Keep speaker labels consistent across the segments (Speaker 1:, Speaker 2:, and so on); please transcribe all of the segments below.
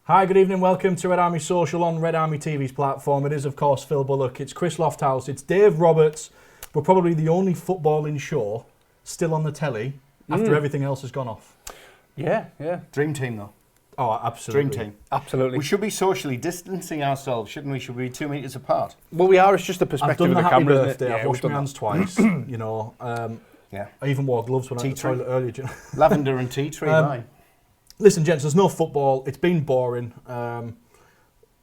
Speaker 1: Hi, good evening. Welcome to Red Army Social on Red Army TV's platform. It is, of course, Phil Bullock. It's Chris Lofthouse. It's Dave Roberts. We're probably the only footballing show still on the telly after everything else has gone off.
Speaker 2: Yeah.
Speaker 3: Dream team, though.
Speaker 1: Oh, absolutely.
Speaker 3: Dream team.
Speaker 2: Absolutely.
Speaker 3: We should be socially distancing ourselves, shouldn't we? Should we be 2 meters apart?
Speaker 2: Well, we are. It's just the
Speaker 1: I've
Speaker 2: perspective
Speaker 1: done
Speaker 2: of
Speaker 1: the
Speaker 2: the
Speaker 1: happy
Speaker 2: camera.
Speaker 1: birthday. I've washed my hands twice.
Speaker 3: Yeah.
Speaker 1: I even wore gloves when I went to the
Speaker 3: Tea
Speaker 1: toilet earlier. do you know?
Speaker 3: Lavender and tea tree line.
Speaker 1: Listen, gents, there's no football. It's been boring. A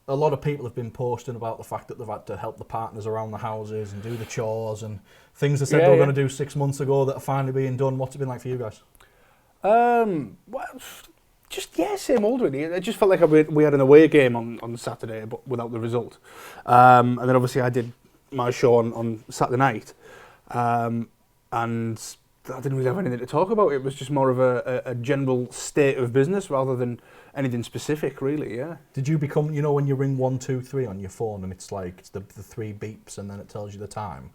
Speaker 1: lot of people have been posting about the fact that they've had to help the partners around the houses and do the chores and things they said they were going to do 6 months ago that are finally being done. What's it been like for you guys?
Speaker 2: Same old really. I just felt like we had an away game on Saturday, but without the result. And then obviously I did my show on Saturday night, and I didn't really have anything to talk about. It was just more of a general state of business rather than anything specific, really. Yeah.
Speaker 1: Did you become, when you ring 123 on your phone and it's like it's the three beeps and then it tells you the time?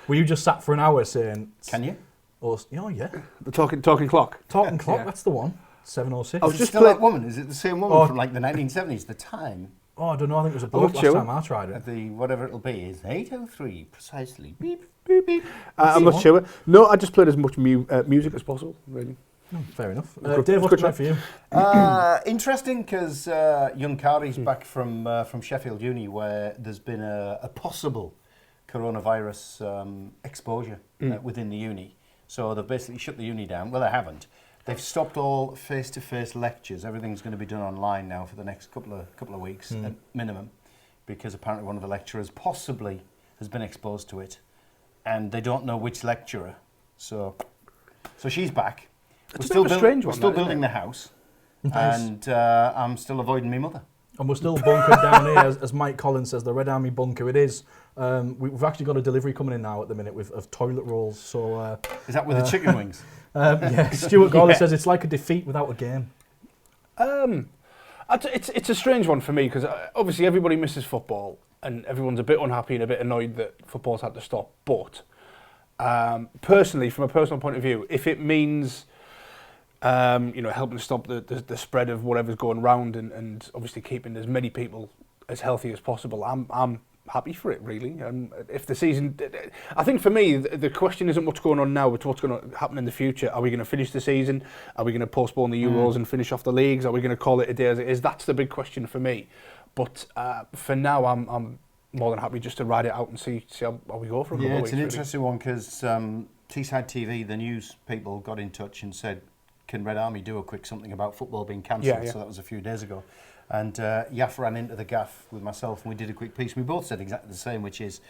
Speaker 1: Were you just sat for an hour saying?
Speaker 3: Can you?
Speaker 1: Oh yeah.
Speaker 2: The talking clock.
Speaker 1: Talking clock. Yeah. That's the one. 7:06.
Speaker 3: I was just still that woman. Is it the same woman from like the 1970s? The time.
Speaker 1: Oh, I don't know. I think it was a bloke last time I tried it.
Speaker 3: The whatever it'll be is 8:03 precisely. Beep beep beep.
Speaker 2: I'm not sure. No, I just played as much music as possible. Really.
Speaker 1: Fair enough. Dave, what's good for you?
Speaker 3: Interesting because young Kari's back from Sheffield Uni, where there's been a possible coronavirus exposure within the uni. So they've basically shut the uni down. Well, they haven't. They've stopped all face-to-face lectures. Everything's going to be done online now for the next couple of weeks at minimum, because apparently one of the lecturers possibly has been exposed to it, and they don't know which lecturer. So she's back.
Speaker 2: It's a strange one.
Speaker 3: We're still building the house, and I'm still avoiding my mother.
Speaker 1: And we're still bunkered down here, as Mike Collins says, the Red Army bunker. It is. We've actually got a delivery coming in now at the minute of toilet rolls. So
Speaker 3: is that with the chicken wings?
Speaker 1: Yeah, Stuart Gawley says it's like a defeat without a game.
Speaker 2: It's a strange one for me because obviously everybody misses football and everyone's a bit unhappy and a bit annoyed that football's had to stop. But personally, from a personal point of view, if it means helping to stop the spread of whatever's going round and obviously keeping as many people as healthy as possible, I'm happy for it, really. If the season, I think for me, the question isn't what's going on now, it's what's going to happen in the future. Are we going to finish the season? Are we going to postpone the Euros and finish off the leagues? Are we going to call it a day as it is? That's the big question for me. But for now, I'm more than happy just to ride it out and see how we go for a couple of weeks.
Speaker 3: It's an interesting one because Teesside TV, the news people, got in touch and said, can Red Army do a quick something about football being cancelled? So that was a few days ago. And Yaf ran into the gaff with myself and we did a quick piece. We both said exactly the same, which is,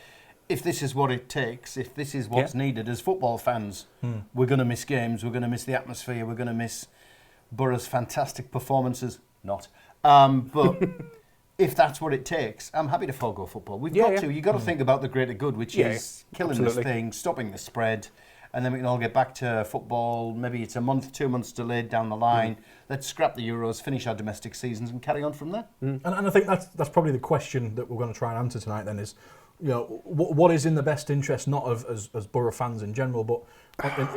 Speaker 3: if this is what it takes, if this is what's needed as football fans, we're going to miss games, we're going to miss the atmosphere, we're going to miss Borough's fantastic performances. Not. But if that's what it takes, I'm happy to forego football. We've got to. You've got to think about the greater good, which is killing this thing, stopping the spread, and then we can all get back to football. Maybe it's a month, 2 months delayed down the line. Let's scrap the Euros, finish our domestic seasons, and carry on from there.
Speaker 1: And I think that's probably the question that we're going to try and answer tonight. Then is, what is in the best interest, not of as Borough fans in general, but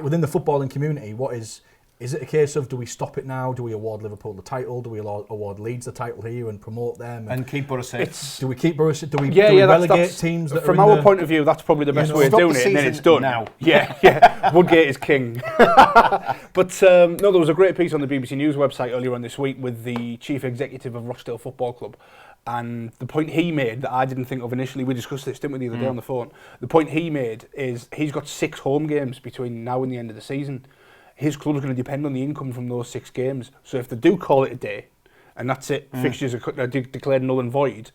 Speaker 1: within the footballing community. What is it a case of, do we stop it now? Do we award Liverpool the title? Do we award Leeds the title here and promote them?
Speaker 3: And keep Borough safe.
Speaker 1: Do we keep Borough safe? Do we relegate teams? That
Speaker 2: from our point of view, that's probably the best way of doing it, and then it's done.
Speaker 3: Now.
Speaker 2: Yeah. Woodgate is king. But there was a great piece on the BBC News website earlier on this week with the chief executive of Rochdale Football Club. And the point he made that I didn't think of initially, we discussed this, didn't we, the other day on the phone? The point he made is he's got 6 home games between now and the end of the season. His club's going to depend on the income from those 6 games. So if they do call it a day, and that's it, fixtures are declared null and void,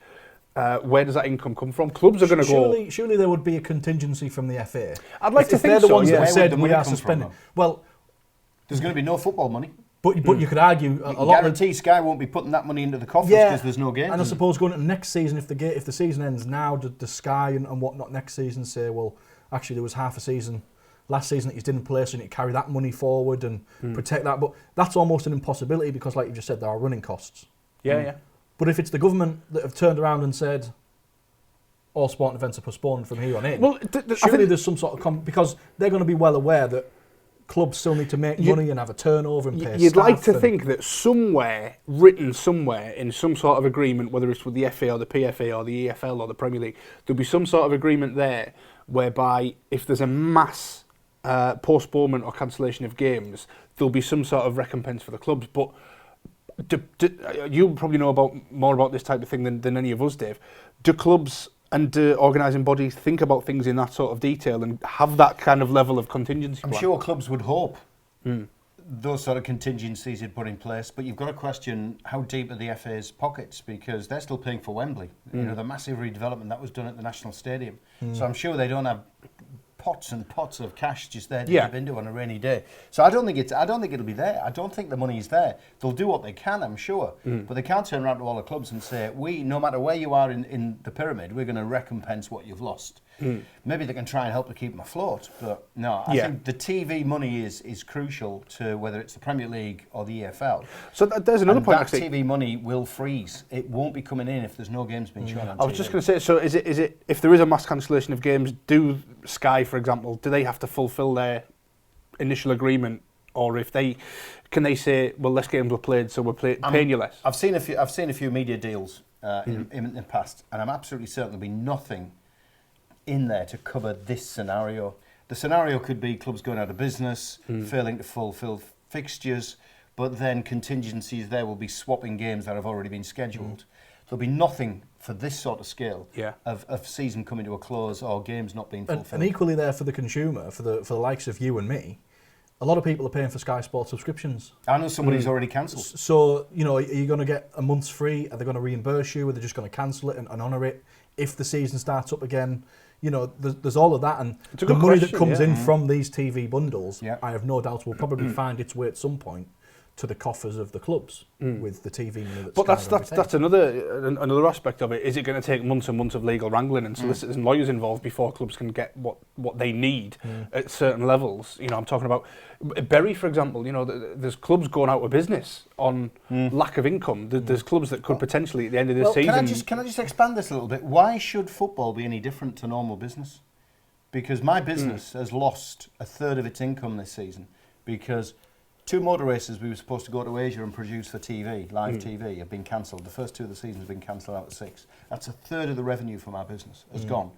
Speaker 2: where does that income come from? Clubs are going to go...
Speaker 1: Surely there would be a contingency from the FA.
Speaker 2: I'd like to think so.
Speaker 1: They're the ones that
Speaker 3: Where
Speaker 1: said
Speaker 3: would the
Speaker 1: we
Speaker 3: money
Speaker 1: are
Speaker 3: come
Speaker 1: suspending.
Speaker 3: from,
Speaker 1: Well,
Speaker 3: there's going to be no football money.
Speaker 1: But you could argue a lot.
Speaker 3: Guarantee Sky won't be putting that money into the coffers because there's no games.
Speaker 1: And I suppose going into next season, if the season ends now, does Sky and whatnot next season say, well, actually there was half a season last season that you didn't play, so you need to carry that money forward and protect that. But that's almost an impossibility because, like you just said, there are running costs.
Speaker 2: Yeah.
Speaker 1: But if it's the government that have turned around and said all sporting events are postponed from here on in,
Speaker 2: well,
Speaker 1: surely there's some sort of because they're going to be well aware that clubs still need to make money and have a turnover and pay
Speaker 2: You'd like to
Speaker 1: staff
Speaker 2: think that somewhere, written somewhere in some sort of agreement, whether it's with the FA or the PFA or the EFL or the Premier League, there'll be some sort of agreement there whereby if there's a mass postponement or cancellation of games, there'll be some sort of recompense for the clubs. But you probably know more about this type of thing than any of us, Dave. Do clubs and organising bodies think about things in that sort of detail and have that kind of level of contingency plan?
Speaker 3: I'm sure clubs would hope those sort of contingencies you'd put in place, but you've got to question how deep are the FA's pockets, because they're still paying for Wembley. You know, the massive redevelopment that was done at the National Stadium. So I'm sure they don't have pots and pots of cash just there to dip into on a rainy day. So I don't think it'll be there. I don't think the money is there. They'll do what they can, I'm sure, but they can't turn around to all the clubs and say, no matter where you are in the pyramid, we're going to recompense what you've lost. Maybe they can try and help to keep them afloat, but no, I think the TV money is crucial to whether it's the Premier League or the EFL.
Speaker 2: So there's another point.
Speaker 3: That TV money will freeze. It won't be coming in if there's no games being shown on TV.
Speaker 2: I was just going to say, so is it if there is a mass cancellation of games, do Sky, for example, do they have to fulfil their initial agreement, or can they say, well, less games were played, so we're paying you less?
Speaker 3: I've seen a few media deals in the past, and I'm absolutely certain there'll be nothing in there to cover this scenario. The scenario could be clubs going out of business, failing to fulfil fixtures, but then contingencies there will be swapping games that have already been scheduled. There'll be nothing for this sort of scale of season coming to a close or games not being fulfilled.
Speaker 1: And equally there for the consumer, for the likes of you and me, a lot of people are paying for Sky Sports subscriptions.
Speaker 3: I know somebody's already cancelled.
Speaker 1: So, you know, are you going to get a month's free? Are they going to reimburse you? Are they just going to cancel it and honour it if the season starts up again? You know, there's all of that, and the money that comes in from these TV bundles, I have no doubt will probably find its way at some point to the coffers of the clubs with the TV money.
Speaker 2: But that's another aspect of it. Is it going to take months and months of legal wrangling and solicitors and lawyers involved before clubs can get what they need at certain levels? You know, I'm talking about Bury, for example. You know, there's clubs going out of business on lack of income. There's clubs that could potentially at the end of this season.
Speaker 3: Can I just expand this a little bit? Why should football be any different to normal business? Because my business has lost a third of its income this season because 2 motor races we were supposed to go to Asia and produce for TV, live TV, have been cancelled. The first 2 of the season have been cancelled out of 6. That's a third of the revenue from our business has gone.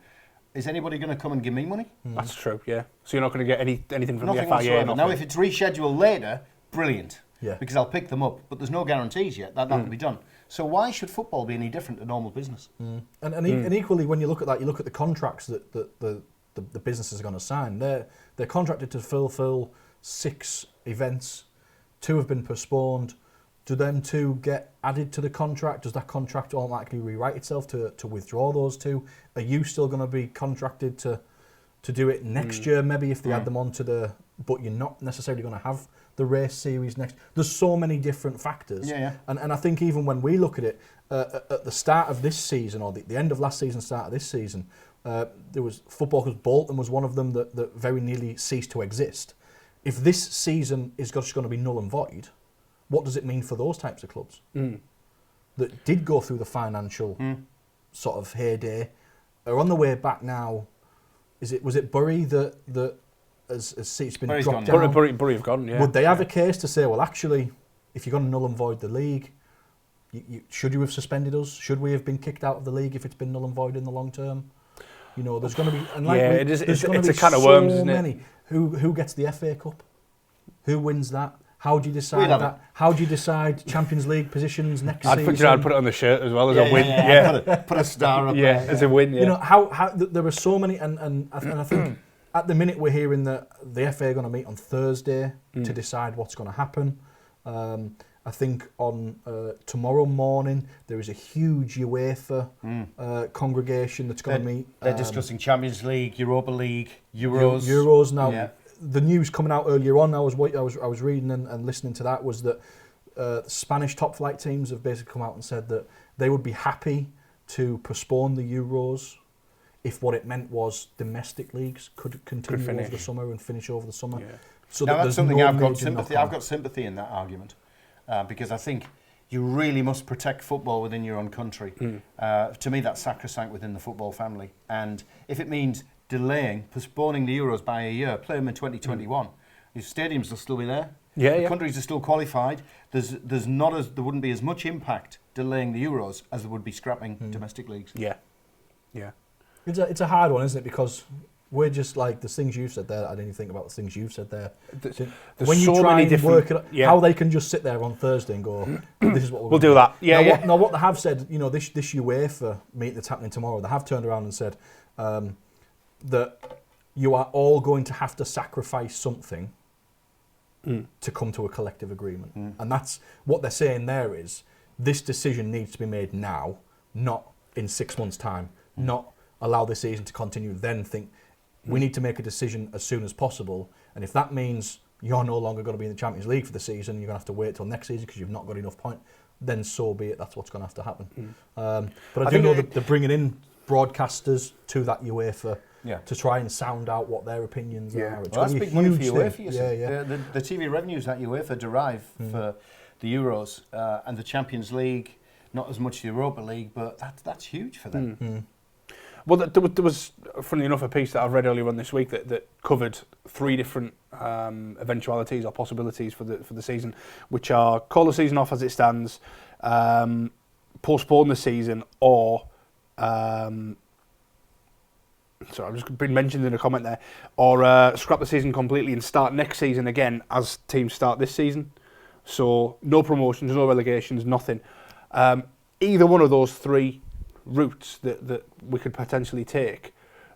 Speaker 3: Is anybody going to come and give me money?
Speaker 2: That's true, yeah. So you're not going to get anything from
Speaker 3: Nothing
Speaker 2: the FIA?
Speaker 3: Whatsoever. Now, if it's rescheduled later, brilliant,
Speaker 1: Yeah.
Speaker 3: because I'll pick them up. But there's no guarantees yet that will be done. So why should football be any different to normal business?
Speaker 1: And equally, when you look at that, you look at the contracts that the businesses are going to sign. They're contracted to fulfil 6 events. 2 have been postponed. Do them 2 get added to the contract? Does that contract automatically rewrite itself to withdraw those 2? Are you still going to be contracted to do it next year, maybe, if they add them onto but you're not necessarily going to have the race series next? There's so many different factors. And I think even when we look at it, at the start of this season, or the end of last season, start of this season, there was football, because Bolton was one of them that very nearly ceased to exist. If this season is just going to be null and void, what does it mean for those types of clubs that did go through the financial sort of heyday, are on the way back now? Was it Bury that has seats been
Speaker 3: Bury's
Speaker 2: gone,
Speaker 3: dropped
Speaker 2: down? Bury have gone, yeah.
Speaker 1: Would they have a case to say, well, actually, if you're going to null and void the league, should you have suspended us? Should we have been kicked out of the league if it's been null and void in the long term? You know, there's going to be, and like
Speaker 2: it's a can of worms, isn't it?
Speaker 1: Who gets the FA Cup? Who wins that? How do you decide that? How do you decide Champions League positions next season?
Speaker 2: I'd put it on the shirt as well as a win.
Speaker 3: Put a star up there.
Speaker 2: As a win. Yeah.
Speaker 1: You know how there are so many, and I think at the minute we're hearing that the FA are going to meet on Thursday to decide what's going to happen. I think on tomorrow morning there is a huge UEFA congregation that's going to meet.
Speaker 3: They're discussing Champions League, Europa League, Euros.
Speaker 1: Euros now. The news coming out earlier on, I was reading and listening to that, was that Spanish top flight teams have basically come out and said that they would be happy to postpone the Euros if what it meant was domestic leagues could continue over the summer and finish over the summer.
Speaker 2: Yeah.
Speaker 1: So
Speaker 3: now that's something I've got sympathy. I've got sympathy in that argument because I think you really must protect football within your own country. To me, that's sacrosanct within the football family. And if it means postponing the Euros by a year, play them in 2021, Your stadiums will still be there.
Speaker 2: Yeah,
Speaker 3: the
Speaker 2: yeah.
Speaker 3: countries are still qualified. There wouldn't be as much impact delaying the Euros as there would be scrapping domestic leagues.
Speaker 2: Yeah, yeah.
Speaker 1: It's a hard one, isn't it? Because we're just like the things you've said there. I didn't even think about the things you've said there.
Speaker 2: There's
Speaker 1: when you
Speaker 2: so
Speaker 1: try
Speaker 2: many
Speaker 1: and
Speaker 2: different,
Speaker 1: work it out, how they can just sit there on Thursday and go, "This is what
Speaker 2: we'll do that." Yeah,
Speaker 1: now,
Speaker 2: yeah.
Speaker 1: Now, what they have said, this UEFA meet that's happening tomorrow, they have turned around and said that you are all going to have to sacrifice something to come to a collective agreement, and that's what they're saying. There is this decision needs to be made now, not in 6 months' time, not allow the season to continue. Then think. We need to make a decision as soon as possible, and if that means you're no longer going to be in the Champions League for the season, you're going to have to wait till next season because you've not got enough points, then so be it. That's what's going to have to happen. But I do know that they're bringing in broadcasters to that UEFA to try and sound out what their opinions are. It's
Speaker 3: that's big money for UEFA, you see.
Speaker 1: Yeah.
Speaker 3: The TV revenues that UEFA derive for the Euros and the Champions League, not as much the Europa League, but that's huge for them.
Speaker 2: Well, there was, funnily enough, a piece that I've read earlier on this week that covered 3 different eventualities or possibilities for the season, which are call the season off as it stands, postpone the season, or sorry, I've just been mentioned in a comment there, or scrap the season completely and start next season again as teams start this season. So no promotions, no relegations, nothing. Either one of those 3 routes that we could potentially take.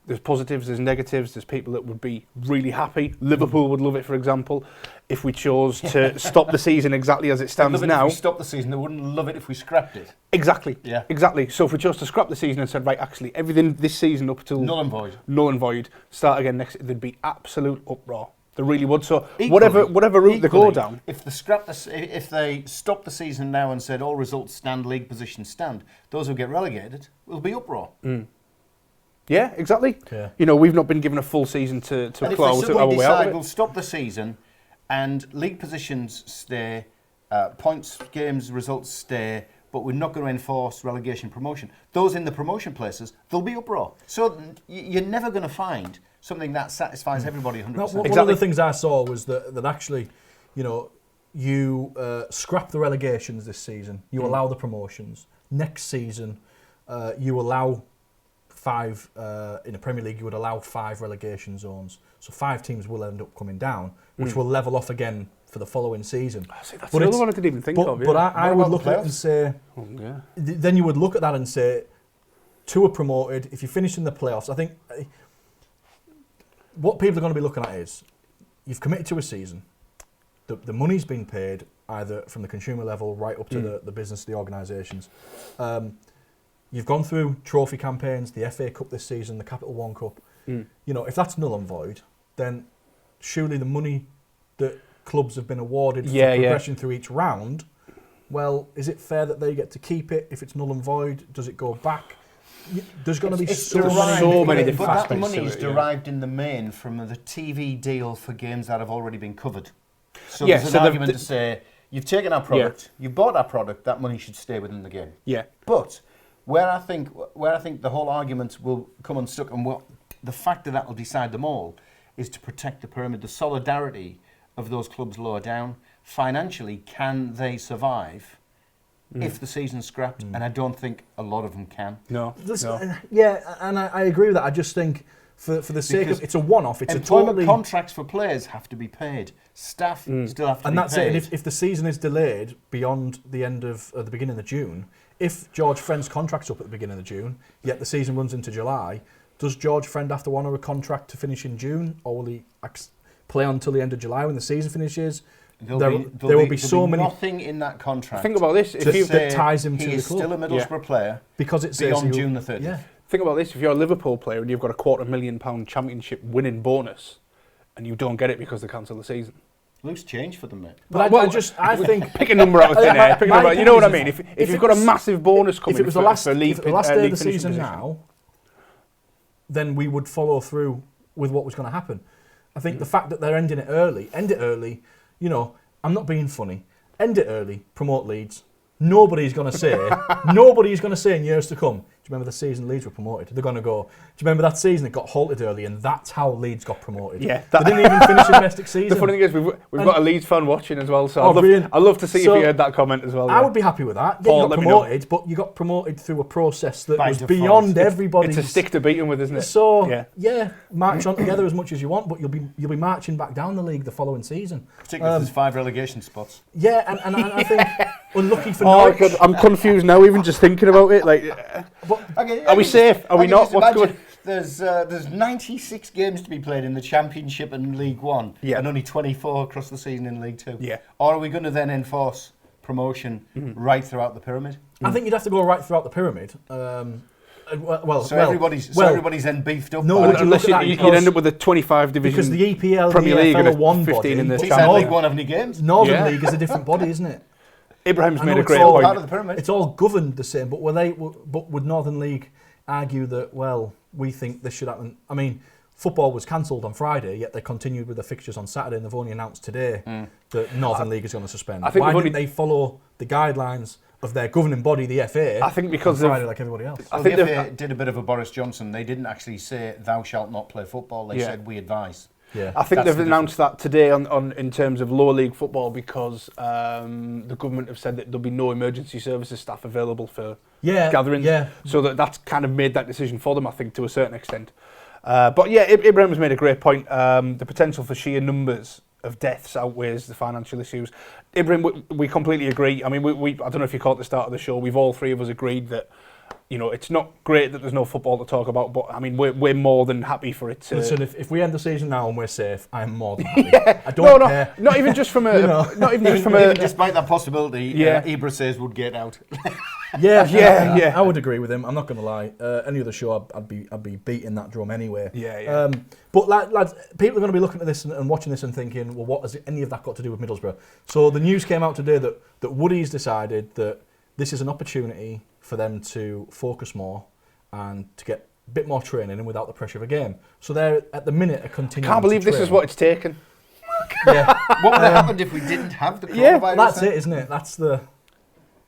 Speaker 2: There's positives, there's negatives, there's people that would be really happy. Liverpool would love it, for example, if we chose to stop the season exactly as it stands now.
Speaker 3: If we stop the season, they wouldn't love it if we scrapped it.
Speaker 2: Exactly.
Speaker 3: Yeah.
Speaker 2: Exactly. So if we chose to scrap the season and said, right, actually, everything this season up till
Speaker 3: null and void.
Speaker 2: Null and void. Start again next. There'd be absolute uproar. They really would. So
Speaker 3: Equally,
Speaker 2: whatever route they go down.
Speaker 3: If they stop the season now and said all results stand, league positions stand, those who get relegated will be uproar.
Speaker 2: Yeah, exactly.
Speaker 1: Yeah.
Speaker 2: We've not been given a full season to
Speaker 3: and
Speaker 2: plough
Speaker 3: if they
Speaker 2: our
Speaker 3: suddenly
Speaker 2: way out of
Speaker 3: decide
Speaker 2: it.
Speaker 3: we'll stop the season and league positions stay, points, games, results stay, but we're not going to enforce relegation promotion, those in the promotion places, there'll be uproar. So you're never going to find something that satisfies everybody 100%.
Speaker 1: Now, one of the things I saw was that actually, you scrap the relegations this season, you allow the promotions. Next season, you allow 5, in the Premier League, you would allow 5 relegation zones. So 5 teams will end up coming down, which will level off again for the following season.
Speaker 2: See, that's another one I didn't even think of.
Speaker 1: But I would look at it and say, then you would look at that and say, 2 are promoted. If you finish in the playoffs, I think what people are going to be looking at is, you've committed to a season, the money's been paid either from the consumer level right up to the business, the organisations. You've gone through trophy campaigns, the FA Cup this season, the Capital One Cup. If that's null and void, then surely the money that clubs have been awarded for progression through each round, well, is it fair that they get to keep it? If it's null and void, does it go back? There's going to be so many different
Speaker 3: aspects.
Speaker 1: aspects.
Speaker 3: But that money is derived in the main from the TV deal for games that have already been covered. So there's an argument to say, you've taken our product, you bought our product, that money should stay within the game.
Speaker 2: Yeah.
Speaker 3: But where I think the whole argument will come unstuck, and the factor that will decide them all is to protect the pyramid, the solidarity of those clubs lower down. Financially, can they survive if the season's scrapped? And I don't think a lot of them can.
Speaker 2: No.
Speaker 1: Yeah, and I agree with that. I just think for the sake of it's a one-off. It's
Speaker 3: employment contracts for players have to be paid. Staff still have to be paid.
Speaker 1: And that's it. And if the season is delayed beyond the end of the beginning of June, if George Friend's contract's up at the beginning of June, yet the season runs into July, does George Friend have to honour a contract to finish in June, or will he play on until the end of July when the season finishes? There will be so many.
Speaker 3: Nothing in that contract.
Speaker 2: Think about this:
Speaker 1: that ties him to the club.
Speaker 3: He is still a Middlesbrough player
Speaker 1: because it's
Speaker 3: beyond June the 30th.
Speaker 1: Yeah.
Speaker 2: Think about this: if you're a Liverpool player and you've got a £250,000 championship winning bonus, and you don't get it because they cancel the season.
Speaker 3: Loose change for them, mate.
Speaker 1: But I think
Speaker 2: pick a number out of thin air. Pick a number. You know what I mean? If you've got a massive bonus coming,
Speaker 1: if it was the last day of the season
Speaker 2: position
Speaker 1: now, then we would follow through with what was going to happen. I think the fact that they're end it early. I'm not being funny. End it early. Promote Leeds. Nobody's going to say in years to come, you remember the season Leeds were promoted? They're going to go, do you remember that season it got halted early and that's how Leeds got promoted?
Speaker 2: Yeah.
Speaker 1: They didn't even finish the domestic season.
Speaker 2: The funny thing is, we've got a Leeds fan watching as well, so
Speaker 1: brilliant.
Speaker 2: I'd love to see if he heard that comment as well.
Speaker 1: I would be happy with that. Yeah,
Speaker 2: Paul,
Speaker 1: you got promoted, but you got promoted through a process that was beyond everybody.
Speaker 2: It's a stick to beat him with, isn't it?
Speaker 1: So, yeah, march on together as much as you want, but you'll be marching back down the league the following season.
Speaker 3: Particularly if there's 5 relegation spots.
Speaker 1: Yeah, and I think unlucky for Norwich.
Speaker 2: God, I'm confused now, even just thinking about it. Like, are we safe? Are we not? What's going?
Speaker 3: There's 96 games to be played in the Championship and League One, and only 24 across the season in League Two.
Speaker 2: Yeah.
Speaker 3: Or are we going to then enforce promotion right throughout the pyramid?
Speaker 1: I think you'd have to go right throughout the pyramid.
Speaker 3: Everybody's then beefed up.
Speaker 1: No,
Speaker 2: unless you'd end up with a 25 division
Speaker 1: because the EPL,
Speaker 2: Premier
Speaker 1: the
Speaker 2: League,
Speaker 1: EFL
Speaker 2: and
Speaker 1: are one
Speaker 2: 15
Speaker 1: body.
Speaker 2: in the
Speaker 3: League One have any games?
Speaker 1: Northern League is a different body, isn't it?
Speaker 2: Ibrahim's made a
Speaker 1: it's
Speaker 2: great
Speaker 1: all
Speaker 2: point.
Speaker 3: Part of the pyramid.
Speaker 1: It's all governed the same, but would Northern League argue that, well, we think this should happen? I mean, football was cancelled on Friday, yet they continued with the fixtures on Saturday, and they've only announced today that Northern League is going to suspend. Why didn't they follow the guidelines of their governing body, the FA,
Speaker 2: I think because
Speaker 1: on Friday like everybody else?
Speaker 3: I think the FA did a bit of a Boris Johnson. They didn't actually say, thou shalt not play football. They said, we advise.
Speaker 1: Yeah.
Speaker 2: I think they've announced that today on in terms of lower league football because the government have said that there'll be no emergency services staff available for gatherings. Yeah. So that's kind of made that decision for them, I think, to a certain extent. But yeah, Ibrahim's made a great point. The potential for sheer numbers of deaths outweighs the financial issues. Ibrahim, we completely agree. I mean, we I don't know if you caught the start of the show. We've all three of us agreed that, you know, it's not great that there's no football to talk about, but I mean, we're more than happy for it to...
Speaker 1: Listen, if we end the season now and we're safe, I'm more than happy. I don't care.
Speaker 2: Not even just from a...
Speaker 3: Even despite that possibility, Ibra says would get out.
Speaker 1: Yeah. I would agree with him. I'm not going to lie. Any other show, I'd be beating that drum anyway.
Speaker 2: Yeah.
Speaker 1: But lads, people are going to be looking at this and watching this and thinking, well, what has any of that got to do with Middlesbrough? So the news came out today that Woody's decided that this is an opportunity for them to focus more and to get a bit more training in without the pressure of a game. So they're at the minute are continuing.
Speaker 2: I can't believe this is what it's taken.
Speaker 1: Yeah.
Speaker 3: What would have happened if we didn't have the coronavirus?
Speaker 1: Yeah, that's it, isn't it? That's the...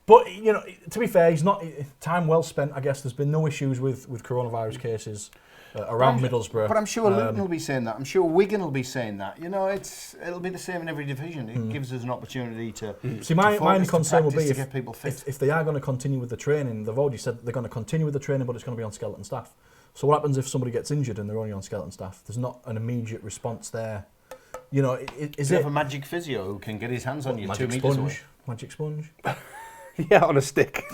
Speaker 1: But, you know, to be fair, he's not... Time well spent, I guess. There's been no issues with coronavirus cases around Middlesbrough.
Speaker 3: But I'm sure Luton will be saying that. I'm sure Wigan will be saying that. You know, it'll be the same in every division. It gives us an opportunity to...
Speaker 1: See, my concern will be
Speaker 3: if
Speaker 1: they are going to continue with the training. They've already said they're going to continue with the training, but it's going to be on skeleton staff. So what happens if somebody gets injured and they're only on skeleton staff? There's not an immediate response there. You know, is
Speaker 3: you
Speaker 1: it...
Speaker 3: have a magic physio who can get his hands on you 2
Speaker 1: Magic
Speaker 3: metres away?
Speaker 1: sponge. Magic sponge.
Speaker 2: Yeah, on a stick.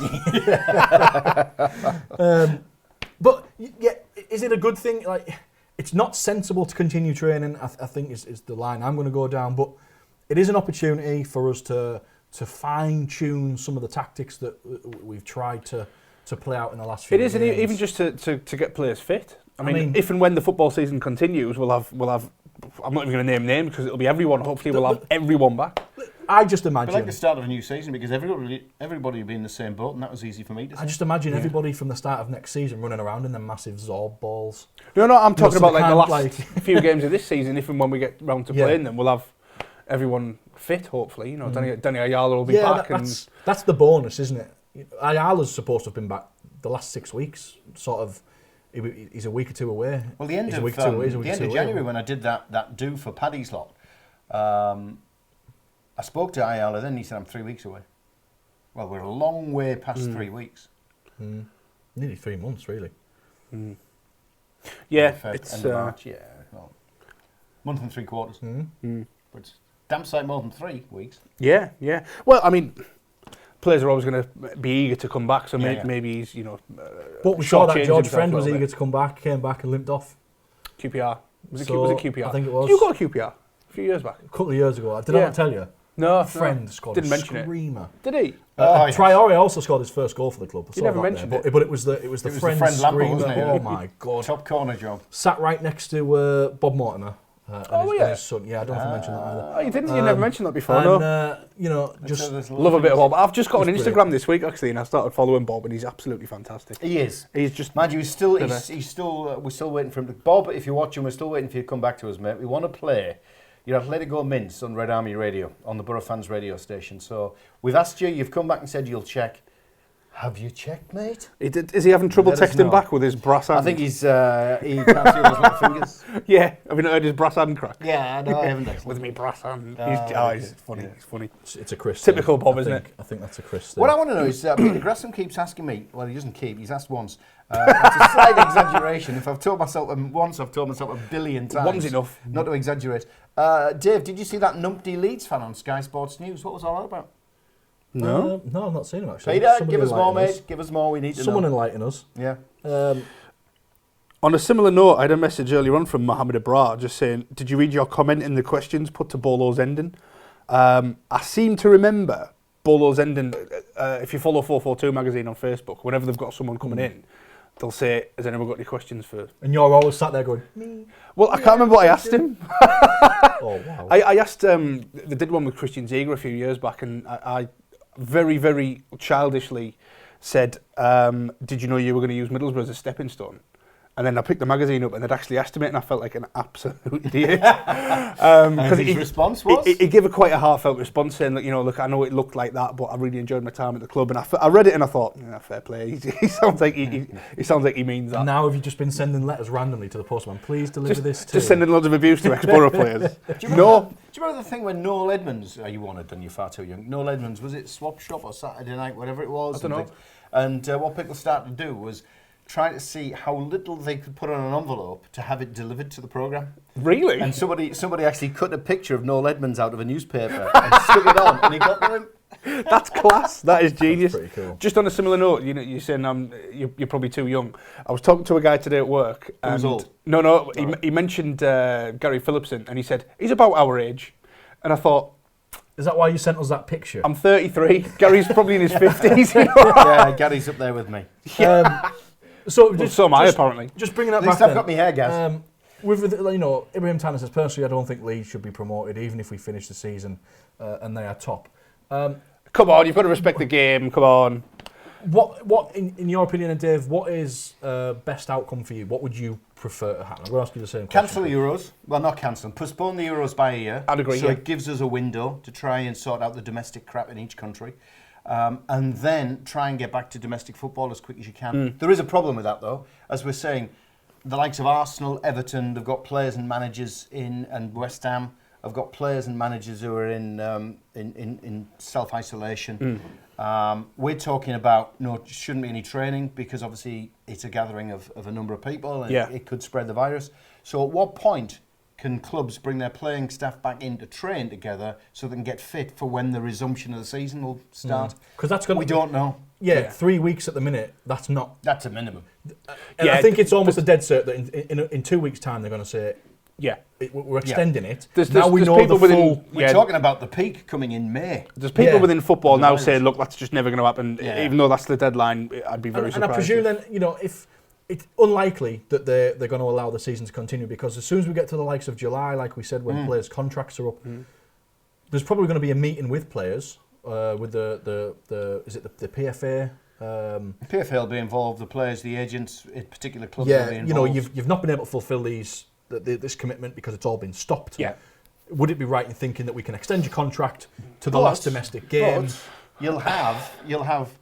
Speaker 1: But yeah, is it a good thing? Like, it's not sensible to continue training, I think is the line I'm going to go down. But it is an opportunity for us to fine tune some of the tactics that we've tried to play out in the last few
Speaker 2: years. It is, and even just to get players fit. I mean, if and when the football season continues, we'll have. I'm not even going to name names because it'll be everyone. Hopefully, we'll have everyone back.
Speaker 1: I just imagine...
Speaker 3: It's like the start of a new season because everybody will be in the same boat, and that was easy for me to say.
Speaker 1: I just imagine everybody from the start of next season running around in them massive Zorb balls.
Speaker 2: No, I'm talking about like the last few games of this season. If and when we get round to playing them, we'll have everyone fit, hopefully. You know, Danny Ayala will be back.
Speaker 1: That's the bonus, isn't it? Ayala's supposed to have been back the last 6 weeks, sort of. He's a week or two away.
Speaker 3: Well, the end of January when I did that do for Paddy's lot, I spoke to Ayala then, he said, I'm 3 weeks away. Well, we're a long way past 3 weeks.
Speaker 1: Nearly 3 months, really.
Speaker 2: Yeah,
Speaker 3: it's... End of March, month and 3 quarters. But it's damn sight more than 3 weeks.
Speaker 2: Yeah. Well, I mean... Players are always going to be eager to come back, so maybe he's, you know...
Speaker 1: But we saw that George Friend was eager to come back, came back and limped off.
Speaker 2: QPR. Was it QPR?
Speaker 1: I think it was.
Speaker 2: Did you got a QPR a few years back?
Speaker 1: A couple of years ago. Did I not tell you?
Speaker 2: No.
Speaker 1: Friend scored a screamer.
Speaker 2: Did he?
Speaker 1: Traore also scored his first goal for the club.
Speaker 2: You never mentioned it.
Speaker 1: But it was the Friend screamer.
Speaker 3: Wasn't it?
Speaker 1: Oh my God.
Speaker 3: Top corner job.
Speaker 1: Sat right next to Bob Mortimer. And his son. Yeah, I don't know if I mentioned that either.
Speaker 2: Oh, you didn't? You never mentioned that before, no?
Speaker 1: You know, just
Speaker 2: love a bit of Bob. I've just got on Instagram this week, actually, and I started following Bob, and he's absolutely fantastic.
Speaker 3: He is.
Speaker 2: He's just...
Speaker 3: Mind you, we're still waiting for him to... Bob, if you're watching, we're still waiting for you to come back to us, mate. We want to play your Let It Go Mints on Red Army Radio, on the Borough Fans radio station. So we've asked you, you've come back and said you'll check. Have you checked, mate?
Speaker 2: Is he having trouble
Speaker 3: Let us
Speaker 2: texting
Speaker 3: know.
Speaker 2: back with his brass hand?
Speaker 3: I think he can't see with his little fingers.
Speaker 2: Yeah, have you not heard his brass hand crack?
Speaker 3: Yeah, no, I haven't actually.
Speaker 2: With me brass hand. He's funny.
Speaker 3: Yeah.
Speaker 2: He's funny.
Speaker 1: It's a Chris
Speaker 2: Typical
Speaker 1: thing.
Speaker 2: Bob, isn't it?
Speaker 1: I think that's a Chris thing.
Speaker 3: What I want to know is, Peter Gresham keeps asking me, well, he doesn't keep, he's asked once. It's a slight exaggeration. If I've told myself once, I've told myself a billion times.
Speaker 2: One's enough.
Speaker 3: Not to exaggerate. Dave, did you see that numpty Leeds fan on Sky Sports News? What was all that about?
Speaker 2: No?
Speaker 1: No, I've not seen him actually.
Speaker 3: Peter,
Speaker 1: Somebody
Speaker 3: give us more,
Speaker 1: enlighten
Speaker 3: mate. Give us more, we need to
Speaker 1: Someone
Speaker 3: know.
Speaker 1: enlighten us.
Speaker 3: Yeah.
Speaker 2: On a similar note, I had a message earlier on from Mohammed Abrar just saying, did you read your comment in the questions put to Bolo's Ending? I seem to remember Bolo's Ending, if you follow 442 magazine on Facebook, whenever they've got someone coming in, they'll say, has anyone got any questions for...
Speaker 1: And you're always sat there going, me.
Speaker 2: Well, I can't remember what I asked him.
Speaker 1: Oh, wow.
Speaker 2: I asked, they did one with Christian Ziegler a few years back, and I very, very childishly said, did you know you were going to use Middlesbrough as a stepping stone? And then I picked the magazine up and they'd actually asked him it, and I felt like an absolute idiot.
Speaker 3: And his response was?
Speaker 2: He gave quite a heartfelt response saying that, look, I know it looked like that, but I really enjoyed my time at the club. And I read it and I thought, yeah, fair play. He sounds like he means that.
Speaker 1: And now have you just been sending letters randomly to the postman? Please deliver this to...
Speaker 2: Just sending loads of abuse to ex-Borough players.
Speaker 3: Do you remember the thing when Noel Edmonds, you wanted and you're far too young, Noel Edmonds, was it Swap Shop or Saturday Night, whatever it was?
Speaker 2: I don't know.
Speaker 3: And what people started to do was try to see how little they could put on an envelope to have it delivered to the programme.
Speaker 2: Really?
Speaker 3: And somebody actually cut a picture of Noel Edmonds out of a newspaper and stuck it on, and he got to him.
Speaker 2: That's class. That is genius.
Speaker 1: That's pretty cool.
Speaker 2: Just on a similar note, you're saying you're probably too young. I was talking to a guy today at work.
Speaker 3: Who's old?
Speaker 2: No. He mentioned Gary Phillipson, and he said he's about our age, and I thought,
Speaker 1: is that why you sent us that picture?
Speaker 2: I'm 33. Gary's probably in his 50s.
Speaker 3: Yeah, Gary's up there with me.
Speaker 2: So am I, apparently.
Speaker 1: Just bringing that
Speaker 3: At least
Speaker 1: back
Speaker 3: I've got my hair, Gaz.
Speaker 1: With Ibrahim Tanner says, personally, I don't think Leeds should be promoted, even if we finish the season and they are top.
Speaker 2: Come on, you've got to respect the game. Come on.
Speaker 1: What in your opinion, and Dave, what is best outcome for you? What would you prefer to happen? I'm going to ask you the same question.
Speaker 3: Cancel the Euros. Well, not cancel. Postpone the Euros by a year.
Speaker 2: I'd agree,
Speaker 3: So
Speaker 2: yeah.
Speaker 3: it gives us a window to try and sort out the domestic crap in each country. And then try and get back to domestic football as quick as you can. There is a problem with that, though. As we're saying, the likes of Arsenal, Everton, they've got players and managers in, and West Ham have got players and managers who are in self-isolation. We're talking about shouldn't be any training because obviously it's a gathering of a number of people and it could spread the virus. So at what point can clubs bring their playing staff back in to train together so they can get fit for when the resumption of the season will start?
Speaker 1: Because that's going.
Speaker 3: We don't know.
Speaker 1: Yeah, 3 weeks at the minute. That's not.
Speaker 3: That's a minimum.
Speaker 1: And I think it's almost a dead cert that in 2 weeks' time they're going to say,
Speaker 2: yeah,
Speaker 1: we're extending it.
Speaker 2: Now we know the full.
Speaker 3: We're talking about the peak coming in May.
Speaker 2: There's people within football now saying, look, that's just never going to happen. Even though that's the deadline, I'd be very surprised.
Speaker 1: And I presume then, if it's unlikely that they're going to allow the season to continue, because as soon as we get to the likes of July, like we said, when players' contracts are up, there's probably going to be a meeting with players, with the PFA.
Speaker 3: PFA will be involved, the players, the agents, in particular clubs will be involved.
Speaker 1: You've not been able to fulfil this commitment because it's all been stopped.
Speaker 2: Yeah.
Speaker 1: Would it be right in thinking that we can extend your contract to the last domestic game?
Speaker 3: But you'll have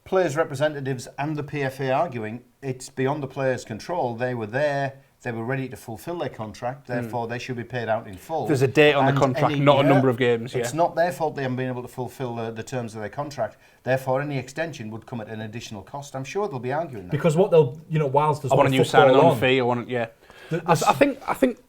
Speaker 3: players' representatives and the PFA arguing it's beyond the players' control. They were there. They were ready to fulfil their contract. Therefore, they should be paid out in full.
Speaker 2: There's a date on the contract, not a number of games.
Speaker 3: It's not their fault they haven't been able to fulfil the terms of their contract. Therefore, any extension would come at an additional cost. I'm sure they'll be arguing that.
Speaker 1: Because what they'll, whilst there's
Speaker 2: I want a new signing on fee. I think